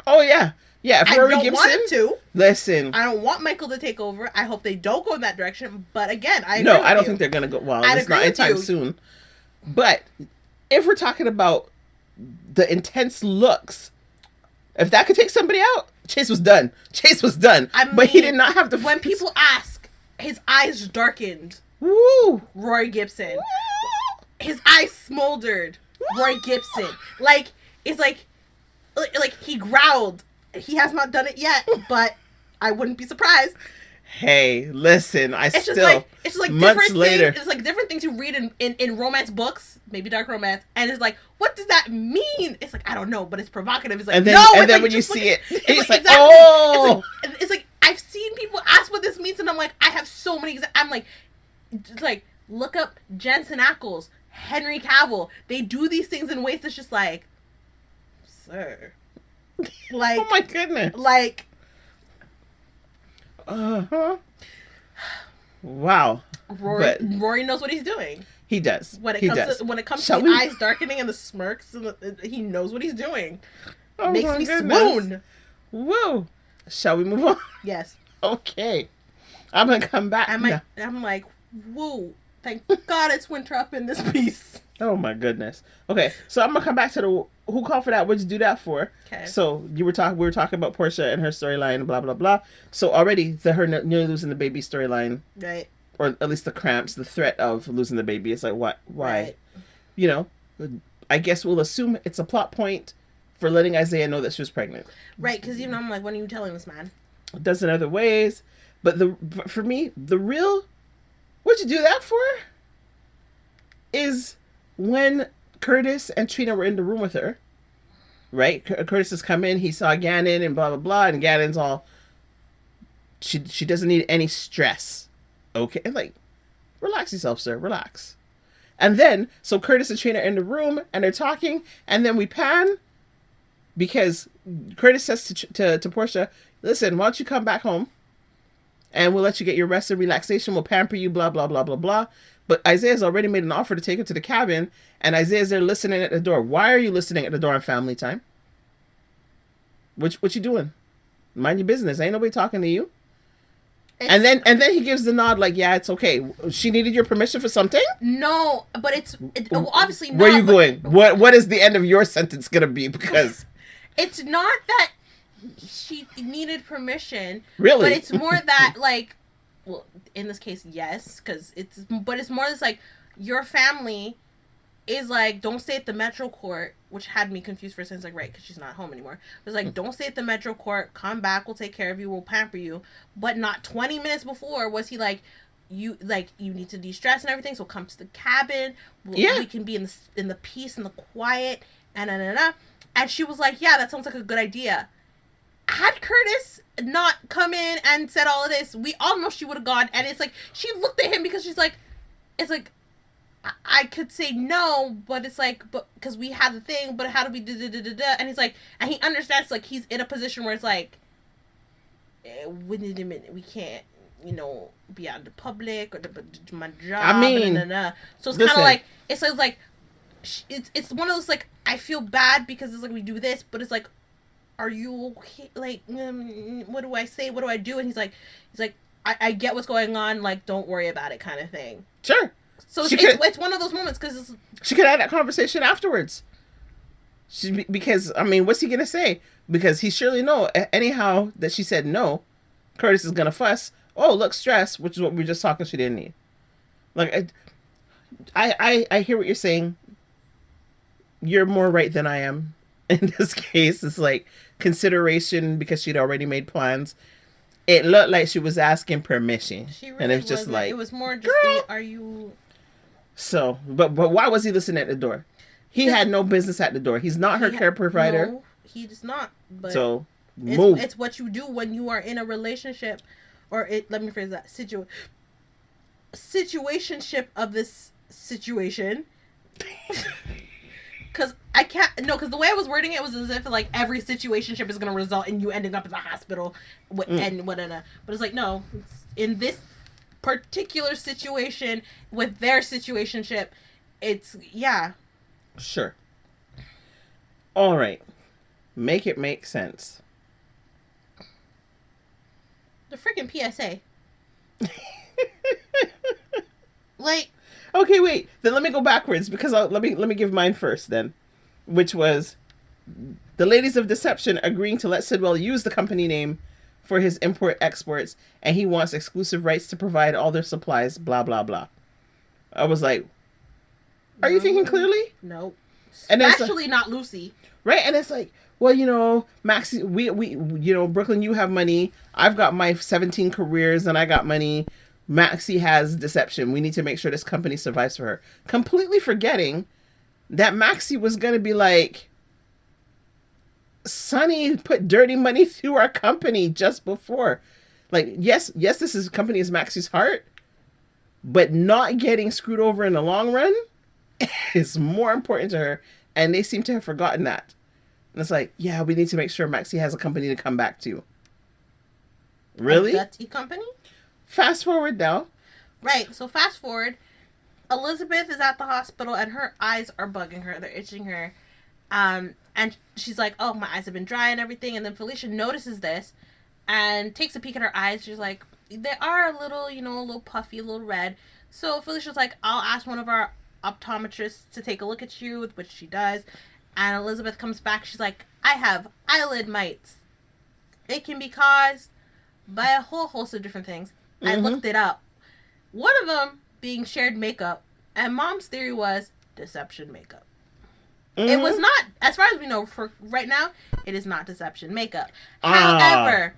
Speaker 2: Oh, yeah. Yeah,
Speaker 1: I don't want him to.
Speaker 2: Listen.
Speaker 1: I don't want Michael to take over. I hope they don't go in that direction. But again, I
Speaker 2: don't think they're going to go. Well, it's not anytime soon. But if we're talking about the intense looks, if that could take somebody out, Chase was done. But he did not have the...
Speaker 1: When people ask, his eyes darkened.
Speaker 2: Woo!
Speaker 1: Roy Gibson. Woo! His eyes smoldered. Woo! Roy Gibson. Like, it's like he growled. He has not done it yet, but I wouldn't be surprised.
Speaker 2: Hey, listen, it's just like
Speaker 1: months
Speaker 2: later.
Speaker 1: It's like different things you read in romance books, maybe dark romance, and it's like, what does that mean? It's like, I don't know, but it's provocative. It's like,
Speaker 2: and then
Speaker 1: like,
Speaker 2: when you see it, it's like,
Speaker 1: exactly.
Speaker 2: Oh!
Speaker 1: It's like, I've seen people ask what this means, and I'm like, I have so many, I'm like, it's like, look up Jensen Ackles, Henry Cavill. They do these things in ways that's just like, sir. Like,
Speaker 2: oh my goodness.
Speaker 1: Like,
Speaker 2: Uh-huh. Wow.
Speaker 1: Rory knows what he's doing.
Speaker 2: He does.
Speaker 1: When it comes
Speaker 2: Shall
Speaker 1: to
Speaker 2: we?
Speaker 1: the eyes darkening and the smirks, he knows what he's doing.
Speaker 2: Oh,
Speaker 1: Makes
Speaker 2: my
Speaker 1: me
Speaker 2: goodness.
Speaker 1: swoon.
Speaker 2: Whoa. Shall we move on?
Speaker 1: Yes.
Speaker 2: Okay. I'm going to come back.
Speaker 1: I'm like, whoa. Thank God it's winter up in this piece.
Speaker 2: Oh, my goodness. Okay. So I'm going to come back to the who called for that? What'd you do that for?
Speaker 1: Okay.
Speaker 2: So we were talking about Portia and her storyline, blah, blah, blah. So already her nearly losing the baby storyline.
Speaker 1: Right.
Speaker 2: Or at least the cramps, the threat of losing the baby. It's like, what? Why?
Speaker 1: Right.
Speaker 2: You know, I guess we'll assume it's a plot point for letting Isaiah know that she was pregnant.
Speaker 1: Right, because even I'm like, when are you telling this man?
Speaker 2: It does in other ways. But for me, the real, what'd you do that for? Is when Curtis and Trina were in the room with her. Right? Curtis has come in, he saw Gannon and blah, blah, blah. And Gannon's all, she doesn't need any stress. Okay, like, relax yourself, sir. Relax. And then, so Curtis and Trina are in the room, and they're talking, and then we pan, because Curtis says to Portia, listen, why don't you come back home, and we'll let you get your rest and relaxation, we'll pamper you, blah, blah, blah, blah, blah. But Isaiah's already made an offer to take her to the cabin, and Isaiah's there listening at the door. Why are you listening at the door on family time? What you doing? Mind your business. Ain't nobody talking to you. And then he gives the nod like, yeah, it's okay. She needed your permission for something?
Speaker 1: No, but it's obviously not.
Speaker 2: Where are you going? What is the end of your sentence going to be? Because
Speaker 1: it's not that she needed permission.
Speaker 2: Really?
Speaker 1: But it's more that, like, well, in this case, yes, but it's more this, like, your family is like, don't stay at the Metro Court, which had me confused for a second, like, right, because she's not home anymore. It's like, don't stay at the Metro Court, come back, we'll take care of you, we'll pamper you. But not 20 minutes before was he like, you need to de-stress and everything, so come to the cabin, we can be in the peace and the quiet, and she was like, yeah, that sounds like a good idea. Had Curtis not come in and said all of this, we all know she would have gone. And it's like, she looked at him because she's like, it's like, I could say no, but it's like, but because we had the thing, but how do we da-da-da-da-da? And he's like, and he understands, like, he's in a position where it's like, wait a minute, we can't, be out in the public, or my job,
Speaker 2: I mean,
Speaker 1: so it's kind of like, it's like, it's one of those, like, I feel bad because it's like, we do this, but it's like, are you okay? Like, what do I say? What do I do? And he's like, I get what's going on. Like, don't worry about it, kind of thing.
Speaker 2: Sure.
Speaker 1: So it's one of those moments because
Speaker 2: she could have that conversation afterwards. Because I mean, what's he gonna say? Because he surely know anyhow that she said no. Curtis is gonna fuss. Oh, look, stress, which is what we were just talking. She didn't need. Like, I hear what you're saying. You're more right than I am. In this case, it's like consideration because she'd already made plans. It looked like she was asking permission.
Speaker 1: She really
Speaker 2: and it's just like,
Speaker 1: it was more just are you...
Speaker 2: So, but why was he listening at the door? He had no business at the door. He's not her care provider.
Speaker 1: No, he's not. But
Speaker 2: so, move.
Speaker 1: It's what you do when you are in a relationship, or let me phrase that, situationship of this situation. Because because the way I was wording it was as if, like, every situationship is going to result in you ending up in the hospital and whatever. But it's like, no, in this particular situation with their situationship, it's, yeah.
Speaker 2: Sure. All right. Make it make sense.
Speaker 1: The freaking PSA. Like...
Speaker 2: Okay, wait. Then let me go backwards because let me give mine first then, which was the ladies of deception agreeing to let Sidwell use the company name for his import-exports, and he wants exclusive rights to provide all their supplies, blah, blah, blah. I was like, are you thinking clearly?
Speaker 1: No.
Speaker 2: And
Speaker 1: especially not Lucy.
Speaker 2: Right? And it's like, well, Maxie, we Brooklyn, you have money. I've got my 17 careers and I got money. Maxie has deception. We need to make sure this company survives for her. Completely forgetting that Maxie was going to be like, Sonny put dirty money through our company just before. Like, yes, this company is Maxie's heart, but not getting screwed over in the long run is more important to her. And they seem to have forgotten that. And it's like, yeah, we need to make sure Maxie has a company to come back to. Really?
Speaker 1: The tea company.
Speaker 2: Fast forward now.
Speaker 1: Right. So fast forward. Elizabeth is at the hospital and her eyes are bugging her. They're itching her. And she's like, oh, my eyes have been dry and everything. And then Felicia notices this and takes a peek at her eyes. She's like, they are a little, a little puffy, a little red. So Felicia's like, I'll ask one of our optometrists to take a look at you, which she does. And Elizabeth comes back. She's like, I have eyelid mites. It can be caused by a whole host of different things. I looked it up. One of them being shared makeup. And Mom's theory was deception makeup. It was not, as far as we know, for right now, it is not deception makeup. However,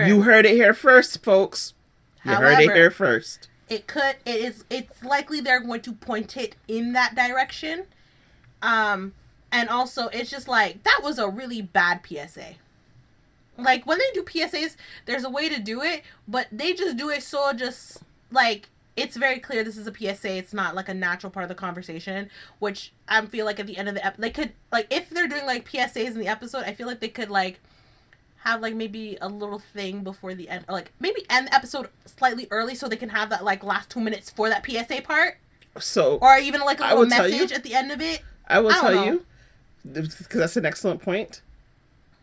Speaker 2: you heard it here first, folks. Heard it here first.
Speaker 1: It's likely they're going to point it in that direction. And also, it's just like, that was a really bad PSA. Like, when they do PSAs, there's a way to do it, but they just do it so just, like, it's very clear this is a PSA. It's not, like, a natural part of the conversation, which I feel like at the end of the episode, they could, like, if they're doing, like, PSAs in the episode, I feel like they could, like, have, like, maybe a little thing before the end, or, like, maybe end the episode slightly early so they can have that, like, last 2 minutes for that PSA part.
Speaker 2: So,
Speaker 1: or even, like, a little message at the end of it.
Speaker 2: I will tell you, because that's an excellent point.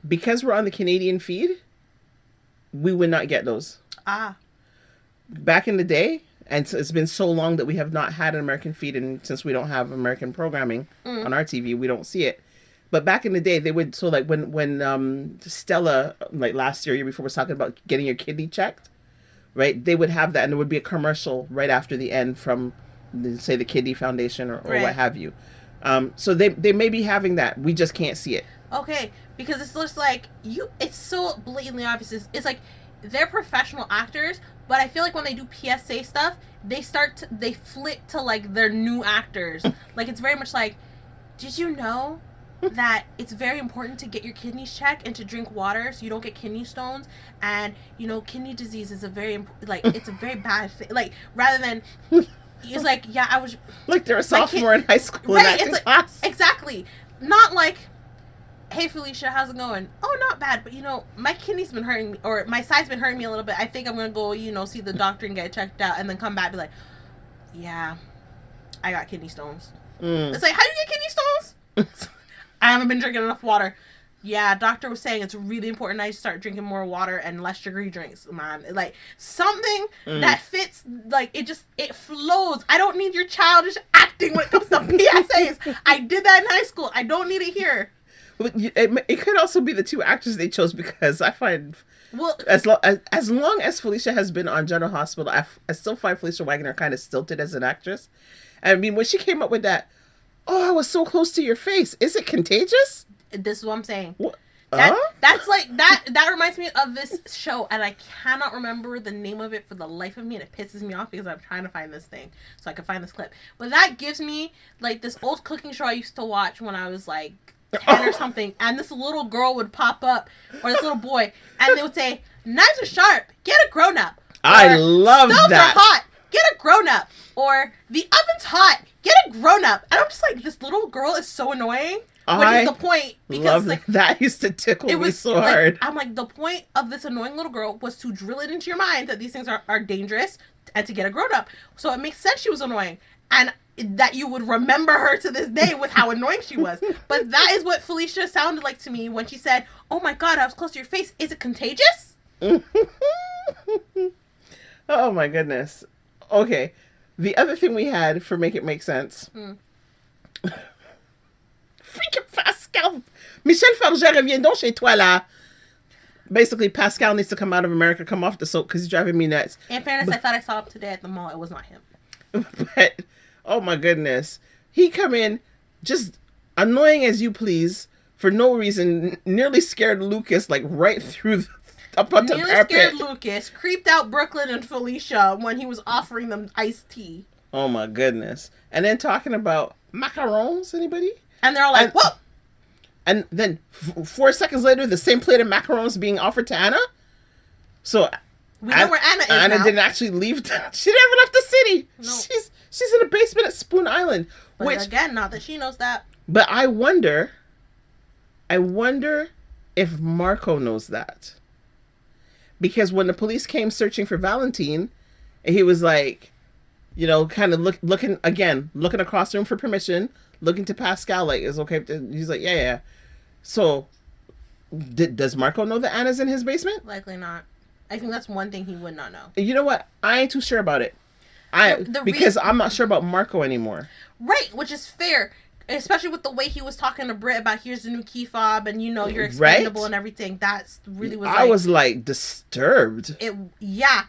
Speaker 2: Because we're on the Canadian feed, we would not get those. Back in the day, and it's been so long that we have not had an American feed, and since we don't have American programming on our TV, we don't see it. But back in the day, they would, so like when Stella, like last year before, was talking about getting your kidney checked, right? They would have that, and there would be a commercial right after the end from, say, the Kidney Foundation or what have you. So they may be having that. We just can't see it. Okay,
Speaker 1: because it's just like, it's so blatantly obvious. It's like, they're professional actors, but I feel like when they do PSA stuff, they flip to, like, their new actors. Like, it's very much like, did you know that it's very important to get your kidneys checked and to drink water so you don't get kidney stones? And, kidney disease is it's a very bad thing. Like, rather than... It's like, yeah, I was...
Speaker 2: Like, they're a sophomore in high school in acting class.
Speaker 1: Exactly. Not like... Hey, Felicia, how's it going? Oh, not bad, but, my kidney's been hurting me, or my side's been hurting me a little bit. I think I'm going to go, see the doctor and get it checked out, and then come back and be like, yeah, I got kidney stones. It's like, how do you get kidney stones? I haven't been drinking enough water. Yeah, doctor was saying it's really important I start drinking more water and less sugary drinks, man. Like, something that fits, like, it flows. I don't need your childish acting when it comes to PSAs. I did that in high school. I don't need it here.
Speaker 2: It could also be the two actors they chose, because I find as long as Felicia has been on General Hospital, I still find Felicia Wagner kind of stilted as an actress. I mean, when she came up with that, oh, I was so close to your face. Is it contagious?
Speaker 1: This is what I'm saying. What? That's like that reminds me of this show, and I cannot remember the name of it for the life of me, and it pisses me off because I'm trying to find this thing so I can find this clip. But that gives me like this old cooking show I used to watch when I was like 10 or something, and this little girl would pop up, or this little boy, and they would say, knives are sharp, get a grown-up.
Speaker 2: I love that.
Speaker 1: Stoves are hot, get a grown-up. Or the oven's hot, get a grown-up. And I'm just like, this little girl is so annoying. Which is the point, because like
Speaker 2: that used to tickle me so hard.
Speaker 1: I'm like, the point of this annoying little girl was to drill it into your mind that these things are dangerous and to get a grown-up. So it makes sense she was annoying. And that you would remember her to this day with how annoying she was. But that is what Felicia sounded like to me when she said, oh my God, I was close to your face. Is it contagious?
Speaker 2: Oh my goodness. Okay. The other thing we had for Make It Make Sense. Freaking Pascal. Michel Farger, reviens donc chez toi, là. Basically, Pascal needs to come out of America, come off the soap, because he's driving me nuts.
Speaker 1: In fairness, I thought I saw him today at the mall. It was not him.
Speaker 2: But, oh my goodness. He come in, just annoying as you please, for no reason, nearly scared Lucas, like, right through up onto the parapet.
Speaker 1: Nearly scared Lucas, creeped out Brooklyn and Felicia when he was offering them iced tea.
Speaker 2: Oh my goodness. And then talking about macarons, anybody?
Speaker 1: And they're all like, what?
Speaker 2: And then 4 seconds later, the same plate of macarons being offered to Anna. So
Speaker 1: we know where Anna is
Speaker 2: Anna
Speaker 1: now.
Speaker 2: Didn't actually leave. She never left the city.
Speaker 1: No.
Speaker 2: She's in a basement at Spoon Island.
Speaker 1: But again, not that she knows that.
Speaker 2: But I wonder if Marco knows that. Because when the police came searching for Valentine, he was like, you know, kind of looking across the room for permission, looking to Pascal, like, is okay. He's like, yeah. So, does Marco know that Anna's in his basement?
Speaker 1: Likely not. I think that's one thing he would not know.
Speaker 2: You know what? I ain't too sure about it. Because I'm not sure about Marco anymore.
Speaker 1: Right, which is fair. Especially with the way he was talking to Britt about here's the new key fob and, you know, you're expendable and everything. That's really was
Speaker 2: I was like disturbed.
Speaker 1: Yeah.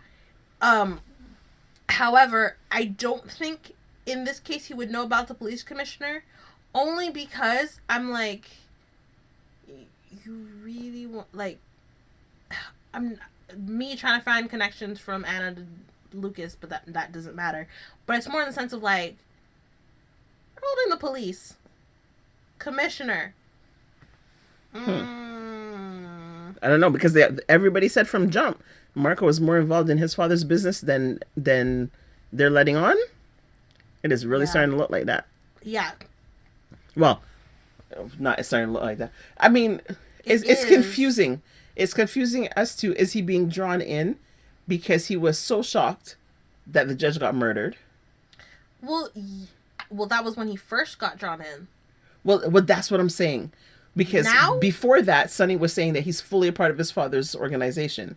Speaker 1: However, I don't think in this case he would know about the police commissioner. Only because I'm like, you really want, like, me trying to find connections from Anna to Lucas, but that doesn't matter. But it's more in the sense of like, holding the police commissioner.
Speaker 2: I don't know, because everybody said from jump Marco was more involved in his father's business than they're letting on. It is really starting to look like that.
Speaker 1: Yeah.
Speaker 2: Well, not it's starting to look like that. I mean, it's confusing. It's confusing as to, is he being drawn in because he was so shocked that the judge got murdered?
Speaker 1: Well, that was when he first got drawn in.
Speaker 2: Well, that's what I'm saying. Because before that, Sonny was saying that he's fully a part of his father's organization.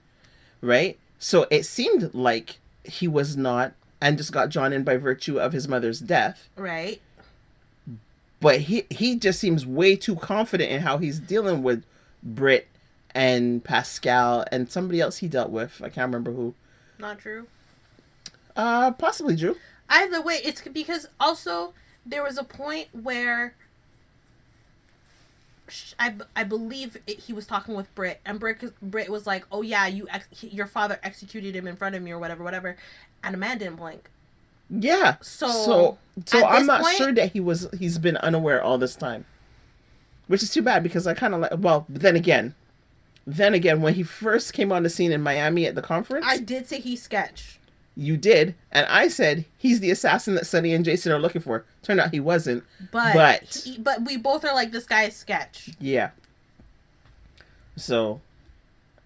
Speaker 2: Right? So it seemed like he was not, and just got drawn in by virtue of his mother's death.
Speaker 1: Right.
Speaker 2: But he just seems way too confident in how he's dealing with Britt and Pascal and somebody else he dealt with. I can't remember who.
Speaker 1: Not Drew.
Speaker 2: Possibly Drew.
Speaker 1: Either way, it's because also there was a point where I believe he was talking with Britt, and Britt was like, "Oh yeah, your father executed him in front of me or whatever," and the man didn't blink.
Speaker 2: Yeah. So I'm not sure that he's been unaware all this time, which is too bad because I kind of like. Well, but then again, when he first came on the scene in Miami at the conference,
Speaker 1: I did say he sketched.
Speaker 2: You did, and I said he's the assassin that Sonny and Jason are looking for. Turned out he wasn't. But
Speaker 1: we both are like, this guy is sketch.
Speaker 2: Yeah. So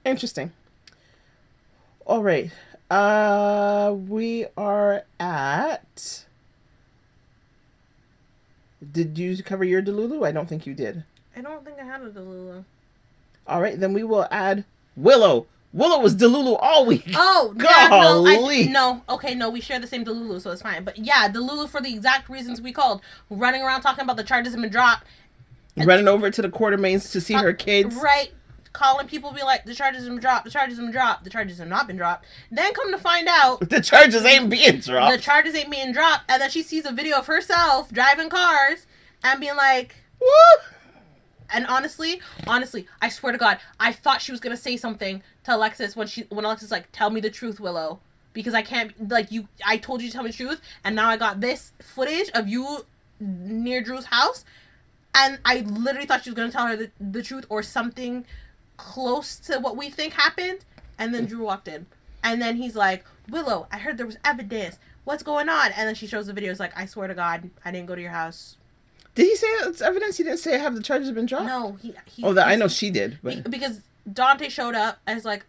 Speaker 2: interesting. All right. We are at. Did you cover your Delulu? I don't think you did.
Speaker 1: I don't think I had a Delulu.
Speaker 2: All right, then we will add Willow. Willow was Delulu all week.
Speaker 1: Oh,
Speaker 2: golly.
Speaker 1: Yeah, no, we share the same Delulu, so it's fine. But yeah, Delulu for the exact reasons we called. Running around talking about the charges have been dropped.
Speaker 2: Running over to the Quartermains to see her kids.
Speaker 1: Right. Calling people, be like, the charges have been dropped, the charges have been dropped, the charges have not been dropped. Then come to find out...
Speaker 2: the charges ain't being dropped.
Speaker 1: The charges ain't being dropped. And then she sees a video of herself driving cars and being like...
Speaker 2: Woo!
Speaker 1: And honestly, I swear to God, I thought she was gonna say something to Alexis when Alexis like, tell me the truth, Willow, because I can't, like, I told you to tell me the truth, and now I got this footage of you near Drew's house, and I literally thought she was gonna tell her the truth or something close to what we think happened, and then Drew walked in, and then he's like, Willow, I heard there was evidence. What's going on? And then she shows the video. It's like, I swear to God, I didn't go to your house.
Speaker 2: Did he say it's evidence? He didn't say have the charges been dropped?
Speaker 1: No,
Speaker 2: I know she did. But...
Speaker 1: because Dante showed up and was like,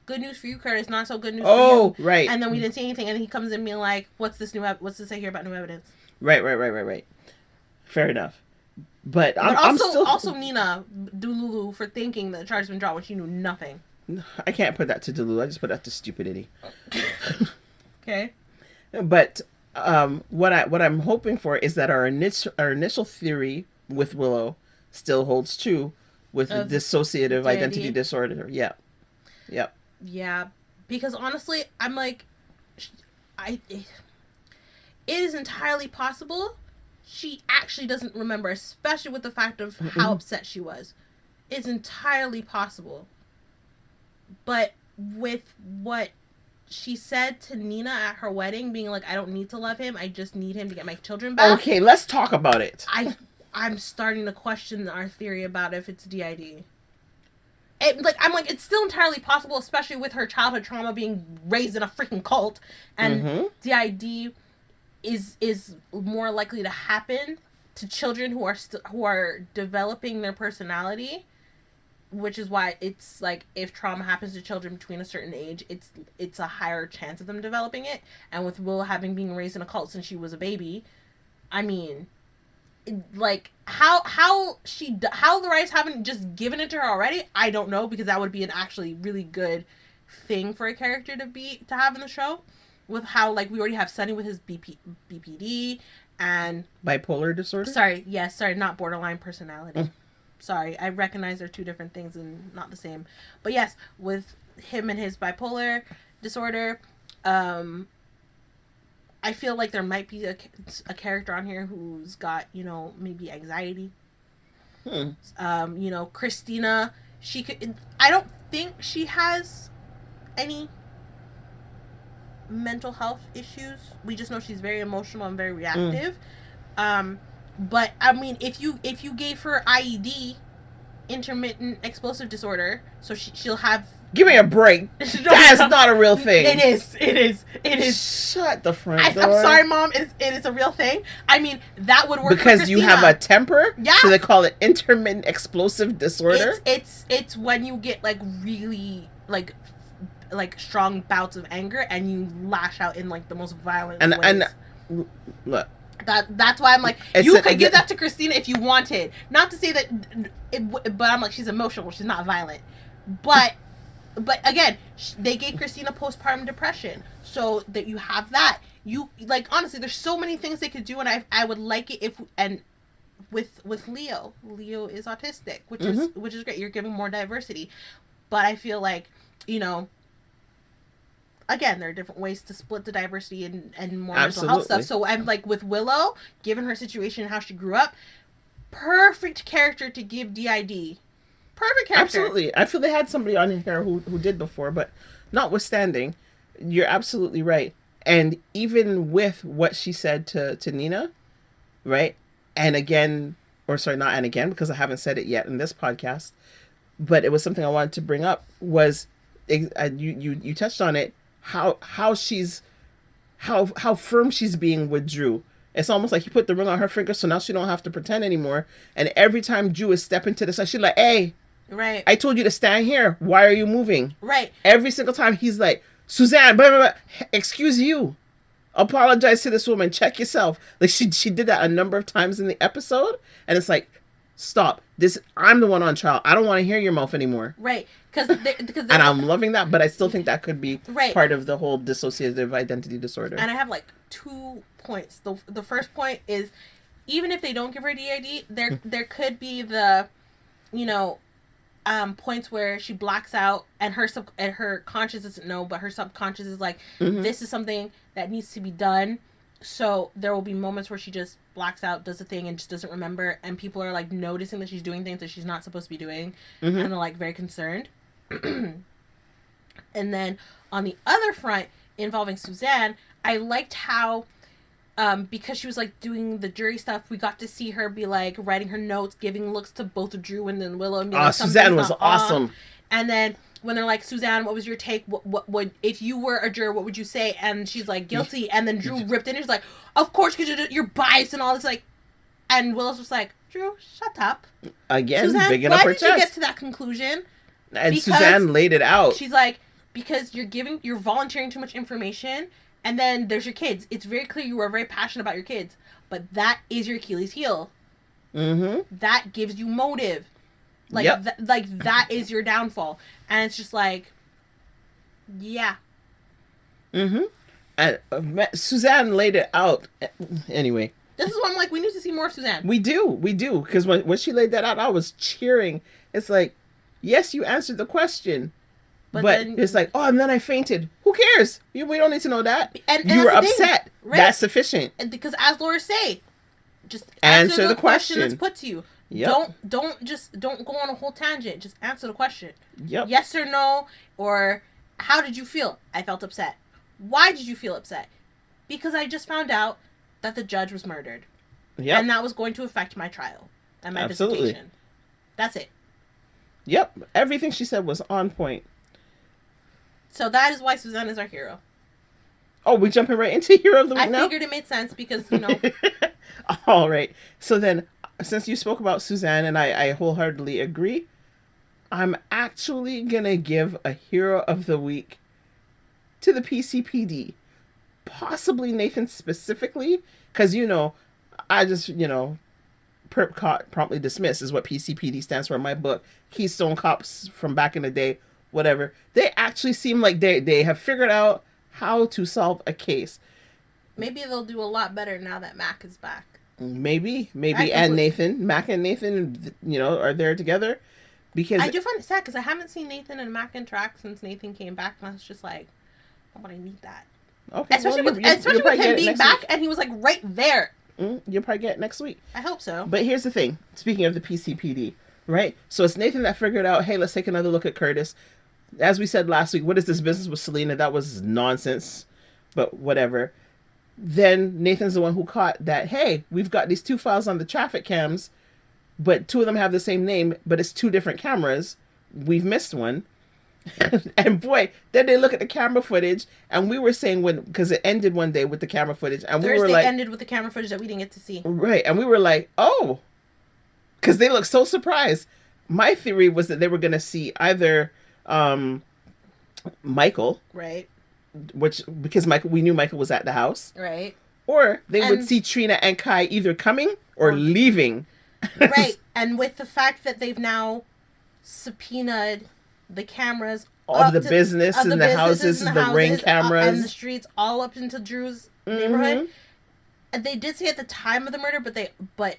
Speaker 1: good news for you, Curtis, not so good news for you.
Speaker 2: Oh, right.
Speaker 1: And then we didn't see anything, and he comes in being like, what's this say here about new evidence?
Speaker 2: Right. Fair enough. But
Speaker 1: I'm still... Also Nina Delulu for thinking that the charges been dropped when she knew nothing.
Speaker 2: I can't put that to Delulu. I just put that to stupidity.
Speaker 1: Okay.
Speaker 2: But... what I'm hoping for is that our initial theory with Willow still holds true with the dissociative identity disorder. Yeah. Yep.
Speaker 1: Yeah, because honestly, I'm like, it is entirely possible she actually doesn't remember, especially with the fact of how upset she was. It's entirely possible. But with what she said to Nina at her wedding, being like, I don't need to love him, I just need him to get my children back.
Speaker 2: Okay, let's talk about it.
Speaker 1: I'm starting to question our theory about if it's DID. It's still entirely possible, especially with her childhood trauma being raised in a freaking cult, and DID is more likely to happen to children who are developing their personality. which is why it's like if trauma happens to children between a certain age, it's a higher chance of them developing it. And with Willow having been raised in a cult since she was a baby, I mean, like how the writers haven't just given it to her already, I don't know, because that would be an actually really good thing for a character to have in the show, with how like we already have Sunny with his BPD and
Speaker 2: bipolar disorder.
Speaker 1: Sorry, not borderline personality. Sorry, I recognize they're two different things and not the same. But yes, with him and his bipolar disorder, I feel like there might be a character on here who's got, you know, maybe anxiety. You know, Christina, I don't think she has any mental health issues. We just know she's very emotional and very reactive. But I mean, if you gave her IED, intermittent explosive disorder, so she'll have. Give
Speaker 2: me a break. That's not a real thing.
Speaker 1: It is.
Speaker 2: Shut the front door.
Speaker 1: I'm sorry, Mom. It is a real thing. I mean, that would work
Speaker 2: because you have a temper.
Speaker 1: Yeah.
Speaker 2: So they call it intermittent explosive disorder.
Speaker 1: It's when you get like really like strong bouts of anger and you lash out in like the most violent ways.
Speaker 2: And look.
Speaker 1: That's why I'm like, you could give that to Christina if you wanted. Not to say that, but I'm like, she's emotional. She's not violent. But again, they gave Christina postpartum depression, so that you have that. You like, honestly, there's so many things they could do, and I would like it if, and with Leo is autistic, which is great. You're giving more diversity, but I feel like, you know, again, there are different ways to split the diversity and more mental health stuff. So I'm like, with Willow, given her situation and how she grew up, perfect character to give DID. Perfect character.
Speaker 2: Absolutely. I feel they had somebody on here who did before, but notwithstanding, you're absolutely right. And even with what she said to Nina, right? And again, or sorry, not and again, because I haven't said it yet in this podcast, but it was something I wanted to bring up, was you touched on it, how firm she's being with Drew. It's almost like he put the ring on her finger, so now she don't have to pretend anymore. And every time Drew is stepping to the side, she's like, hey,
Speaker 1: right,
Speaker 2: I told you to stand here. Why are you moving?
Speaker 1: Right.
Speaker 2: Every single time he's like, Suzanne, blah, blah, blah. Excuse you. Apologize to this woman. Check yourself. Like she did that a number of times in the episode. And it's like, stop. I'm the one on trial. I don't want to hear your mouth anymore.
Speaker 1: Right. Because
Speaker 2: and I'm loving that, but I still think that could be part of the whole dissociative identity disorder.
Speaker 1: And I have like 2 points. The first point is, even if they don't give her DID, there could be the, you know, points where she blacks out and her conscious doesn't know, but her subconscious is like, this is something that needs to be done. So there will be moments where she just blacks out, does the thing, and just doesn't remember, and people are like noticing that she's doing things that she's not supposed to be doing, and they're like very concerned. And then on the other front, involving Suzanne, I liked how because she was like doing the jury stuff, we got to see her be like writing her notes, giving looks to both Drew and then Willow. And like,
Speaker 2: Suzanne was awesome.
Speaker 1: And then when they're like, Suzanne, what was your take? What would, if you were a juror, what would you say? And she's like, guilty. And then Drew ripped in and she's like, of course, because you're biased and all this. Like, and Willow's just like, Drew, shut up.
Speaker 2: Again,
Speaker 1: Suzanne,
Speaker 2: bigging up her
Speaker 1: chest. Why did you get to that conclusion?
Speaker 2: And because Suzanne laid it out.
Speaker 1: She's like, because you're volunteering too much information. And then there's your kids. It's very clear you are very passionate about your kids. But that is your Achilles heel. That gives you motive. Like, that is your downfall. And it's just like, yeah.
Speaker 2: And Suzanne laid it out. Anyway.
Speaker 1: This is why I'm like, we need to see more of Suzanne.
Speaker 2: We do. Because when she laid that out, I was cheering. It's like, yes, you answered the question. But then, it's like, oh, and then I fainted. Who cares? We don't need to know that. And you were upset. Right? That's sufficient.
Speaker 1: And because as lawyers say, just answer the question that's put to you. Yep. Don't go on a whole tangent. Just answer the question.
Speaker 2: Yep.
Speaker 1: Yes or no, or how did you feel? I felt upset. Why did you feel upset? Because I just found out that the judge was murdered.
Speaker 2: Yep.
Speaker 1: And that was going to affect my trial and my dissertation. That's it.
Speaker 2: Yep. Everything she said was on point.
Speaker 1: So that is why Suzanne is our hero.
Speaker 2: Oh, we jumping right into Hero of the Week now?
Speaker 1: I figured it made sense because, you know.
Speaker 2: All right. So then, since you spoke about Suzanne, and I wholeheartedly agree, I'm actually going to give a hero of the week to the PCPD. Possibly Nathan specifically, because, I just, promptly dismissed is what PCPD stands for in my book. Keystone Cops from back in the day, whatever. They actually seem like they have figured out how to solve a case.
Speaker 1: Maybe they'll do a lot better now that Mac is back.
Speaker 2: Maybe, and Nathan, Mac and Nathan, are there together. Because
Speaker 1: I do find it sad because I haven't seen Nathan and Mac interact since Nathan came back, and I was just like, oh, but I need that.
Speaker 2: Okay,
Speaker 1: especially with him being back, and he was like right there.
Speaker 2: You'll probably get it next week.
Speaker 1: I hope so.
Speaker 2: But here's the thing. Speaking of the PCPD, right? So it's Nathan that figured out, hey, let's take another look at Curtis. As we said last week, what is this business with Selena? That was nonsense. But whatever. Then Nathan's the one who caught that, hey, we've got these 2 files on the traffic cams, but 2 of them have the same name, but it's 2 different cameras. We've missed one. And boy, then they look at the camera footage, and we were saying because it ended one day with the camera footage, and
Speaker 1: Thursday
Speaker 2: we were like,
Speaker 1: ended with the camera footage that we didn't get to see.
Speaker 2: Right, and we were like, oh, because they looked so surprised. My theory was that they were going to see either Michael,
Speaker 1: right,
Speaker 2: because we knew Michael was at the house,
Speaker 1: right,
Speaker 2: or they would see Trina and Kai either coming or leaving.
Speaker 1: Right, and with the fact that they've now subpoenaed the cameras
Speaker 2: of the business and the houses and the ring cameras
Speaker 1: and the streets all up into Drew's neighborhood. And they did say at the time of the murder, but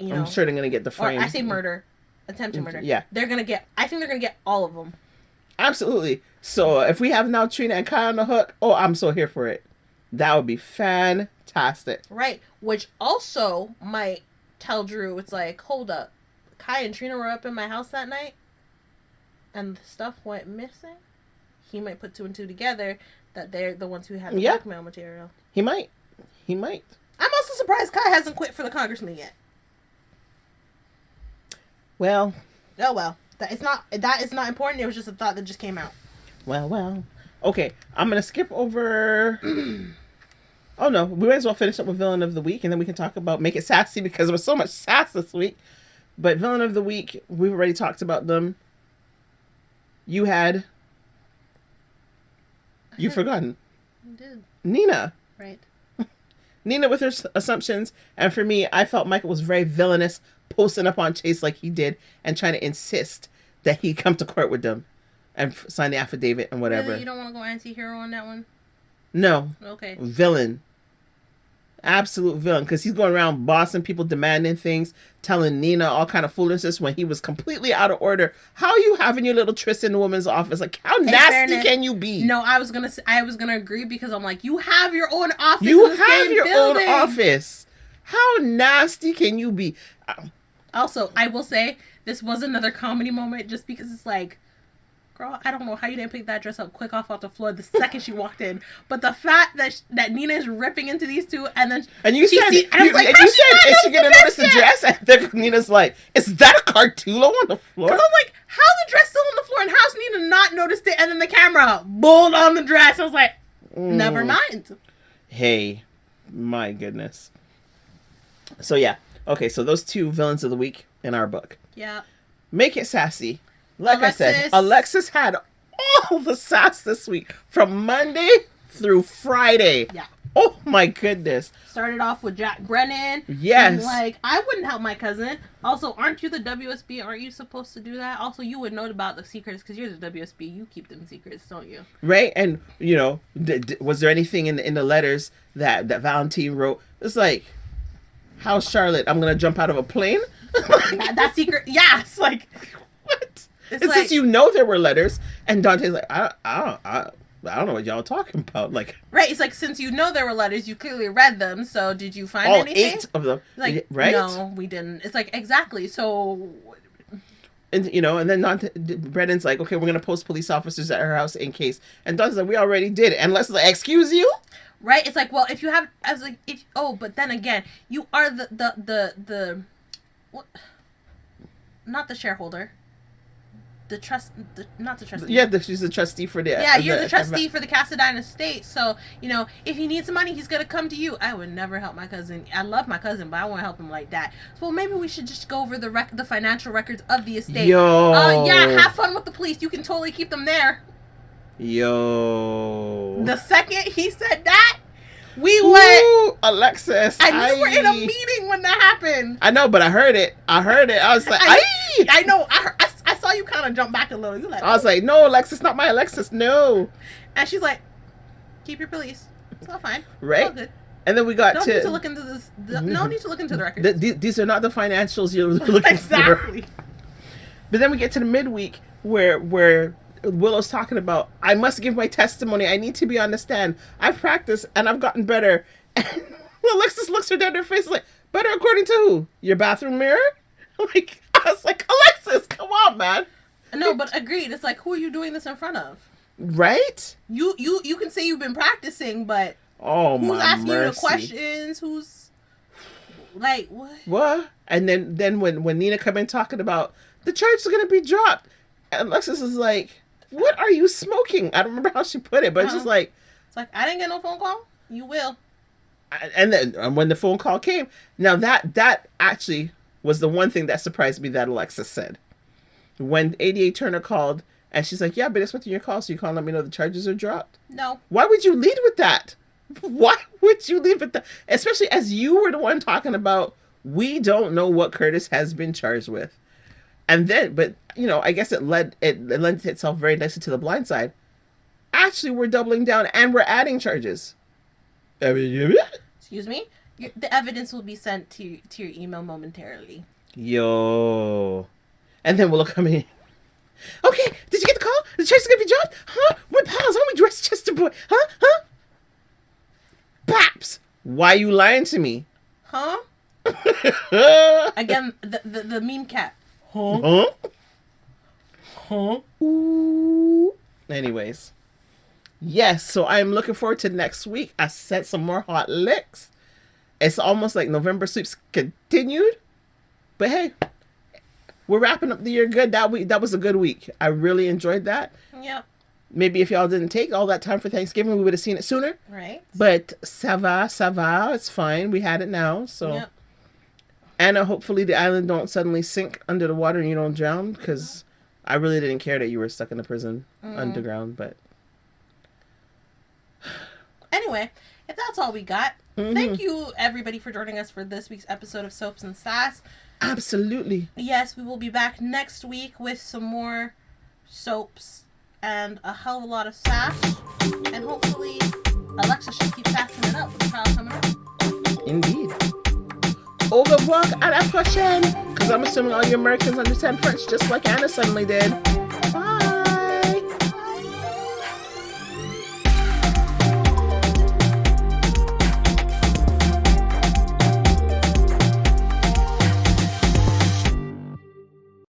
Speaker 2: I'm sure they're gonna get the frame.
Speaker 1: Or I say murder, attempted murder.
Speaker 2: Yeah,
Speaker 1: I think they're gonna get all of them.
Speaker 2: Absolutely. So if we have now Trina and Kai on the hook, I'm so here for it. That would be fantastic.
Speaker 1: Right, which also might tell Drew, it's like, hold up, Kai and Trina were up in my house that night, and the stuff went missing. He might put 2 and 2 together that they're the ones who had the blackmail material.
Speaker 2: He might.
Speaker 1: I'm also surprised Kai hasn't quit for the congressman yet.
Speaker 2: Well.
Speaker 1: Oh well. That is not important. It was just a thought that just came out.
Speaker 2: Well. Okay, I'm gonna skip over. Oh no, we might as well finish up with Villain of the Week, and then we can talk about Make It Sassy, because there was so much sass this week. But Villain of the Week, we've already talked about them. You've forgotten.
Speaker 1: I did.
Speaker 2: Nina.
Speaker 1: Right.
Speaker 2: Nina with her assumptions, and for me, I felt Michael was very villainous, posting up on Chase like he did, and trying to insist that he come to court with them and sign the affidavit and whatever.
Speaker 1: Really? You don't want to go anti-hero on that one?
Speaker 2: No.
Speaker 1: Okay.
Speaker 2: Villain. Absolute villain, because he's going around bossing people, demanding things, telling Nina all kind of foolishness when he was completely out of order. How are you having your little tryst in the woman's office? Like, how nasty can you be?
Speaker 1: No, I was gonna agree, because I'm like, you have your own office.
Speaker 2: You have your own office. How nasty can you be?
Speaker 1: Also, I will say this was another comedy moment, just because it's like, girl, I don't know how you didn't pick that dress up quick off the floor the second she walked in. But the fact that Nina is ripping into these two, and then
Speaker 2: you said, is she gonna notice the dress? And then Nina's like, is that a Cartulo on the floor?
Speaker 1: I'm like, how's the dress still on the floor, and how's Nina not noticed it? And then the camera bulled on the dress. I was like, never mind.
Speaker 2: Hey, my goodness. So yeah, okay. So those 2 villains of the week in our book.
Speaker 1: Yeah.
Speaker 2: Make It Sassy. Like I said, Alexis had all the sass this week from Monday through Friday.
Speaker 1: Yeah.
Speaker 2: Oh my goodness.
Speaker 1: Started off with Jack Brennan.
Speaker 2: Yes.
Speaker 1: Like, I wouldn't help my cousin. Also, aren't you the WSB? Aren't you supposed to do that? Also, you would know about the secrets because you're the WSB. You keep them secrets, don't you?
Speaker 2: Right. And, was there anything in the letters that Valentine wrote? It's like, how's Charlotte? I'm going to jump out of a plane?
Speaker 1: that secret. Yeah. It's like,
Speaker 2: what? It's like, since there were letters, and Dante's like, I don't know what y'all talking about. Like,
Speaker 1: right? It's like, since there were letters, you clearly read them. So did you find
Speaker 2: all
Speaker 1: anything?
Speaker 2: 8 of them,
Speaker 1: like,
Speaker 2: right?
Speaker 1: No, we didn't. It's like, exactly. So,
Speaker 2: and and then Brennan's like, okay, we're gonna post police officers at her house in case. And Dante's like, we already did it. And Leslie's like, excuse you?
Speaker 1: Right? It's like, well, if you have, I was like, but then again, you are the what? Not the shareholder. not the trustee.
Speaker 2: Yeah, she's the trustee for the.
Speaker 1: Yeah, you're the trustee for the Casadine estate. So, if he needs money, he's going to come to you. I would never help my cousin. I love my cousin, but I won't help him like that. So, maybe we should just go over the financial records of the estate.
Speaker 2: Yo.
Speaker 1: Yeah, have fun with the police. You can totally keep them there.
Speaker 2: Yo.
Speaker 1: The second he said that, we went.
Speaker 2: Alexis.
Speaker 1: And you were in a meeting when that happened.
Speaker 2: I know, but I heard it. I was like,
Speaker 1: I know. I saw you kind of jump back a little. You like,
Speaker 2: I was like, no, Alexis, not my Alexis, no.
Speaker 1: And she's like, keep your police. It's all fine.
Speaker 2: Right?
Speaker 1: All good.
Speaker 2: And then we got
Speaker 1: Don't need to look into this. No need to look into the records.
Speaker 2: These are not the financials you're looking
Speaker 1: exactly.
Speaker 2: for. But then we get to the midweek where Willow's talking about, I must give my testimony. I need to be on the stand. I've practiced and I've gotten better. And Alexis looks her dead in her face like, better according to who? Your bathroom mirror? Like, I was like, Alexis, come on, man.
Speaker 1: No, but agreed. It's like, who are you doing this in front of?
Speaker 2: Right?
Speaker 1: You can say you've been practicing, but
Speaker 2: who's
Speaker 1: asking you the questions? Who's like what?
Speaker 2: What? And then when Nina come in talking about the charge is gonna be dropped, and Alexis is like, "What are you smoking?" I don't remember how she put it, but it's just like,
Speaker 1: I didn't get no phone call. You will.
Speaker 2: And then when the phone call came, now that actually was the one thing that surprised me that Alexis said. When 88 Turner called, and she's like, yeah, but it's within your call, so you can't let me know the charges are dropped.
Speaker 1: No.
Speaker 2: Why would you lead with that? Why would you lead with that? Especially as you were the one talking about, we don't know what Curtis has been charged with. And then, but, I guess it lent itself very nicely to the blind side. Actually, we're doubling down, and we're adding charges.
Speaker 1: Excuse me? The evidence will be sent to your email momentarily.
Speaker 2: Yo. And then we'll come in. Okay, did you get the call? The charge is going to be dropped? Huh? We're pals, aren't we? Westchester boy. Huh? Paps! Why you lying to me?
Speaker 1: Huh? Again, the meme cat.
Speaker 2: Huh? Ooh. Anyways. Yes, so I'm looking forward to next week. I set some more hot licks. It's almost like November sweeps continued. But hey, we're wrapping up the year good. That was a good week. I really enjoyed that.
Speaker 1: Yep.
Speaker 2: Maybe if y'all didn't take all that time for Thanksgiving, we would have seen it sooner.
Speaker 1: Right.
Speaker 2: But ça va. It's fine. We had it now. So,
Speaker 1: yep.
Speaker 2: Anna, hopefully the island don't suddenly sink under the water and you don't drown. Because I really didn't care that you were stuck in the prison underground. But
Speaker 1: anyway, if that's all we got, thank you everybody for joining us for this week's episode of Soaps and Sass.
Speaker 2: Absolutely.
Speaker 1: Yes, we will be back next week with some more soaps and a hell of a lot of sass. And hopefully Alexa should keep sassing it up with the trial coming up.
Speaker 2: Indeed. Au revoir, à la prochaine. Because I'm assuming all you Americans understand French just like Anna suddenly did.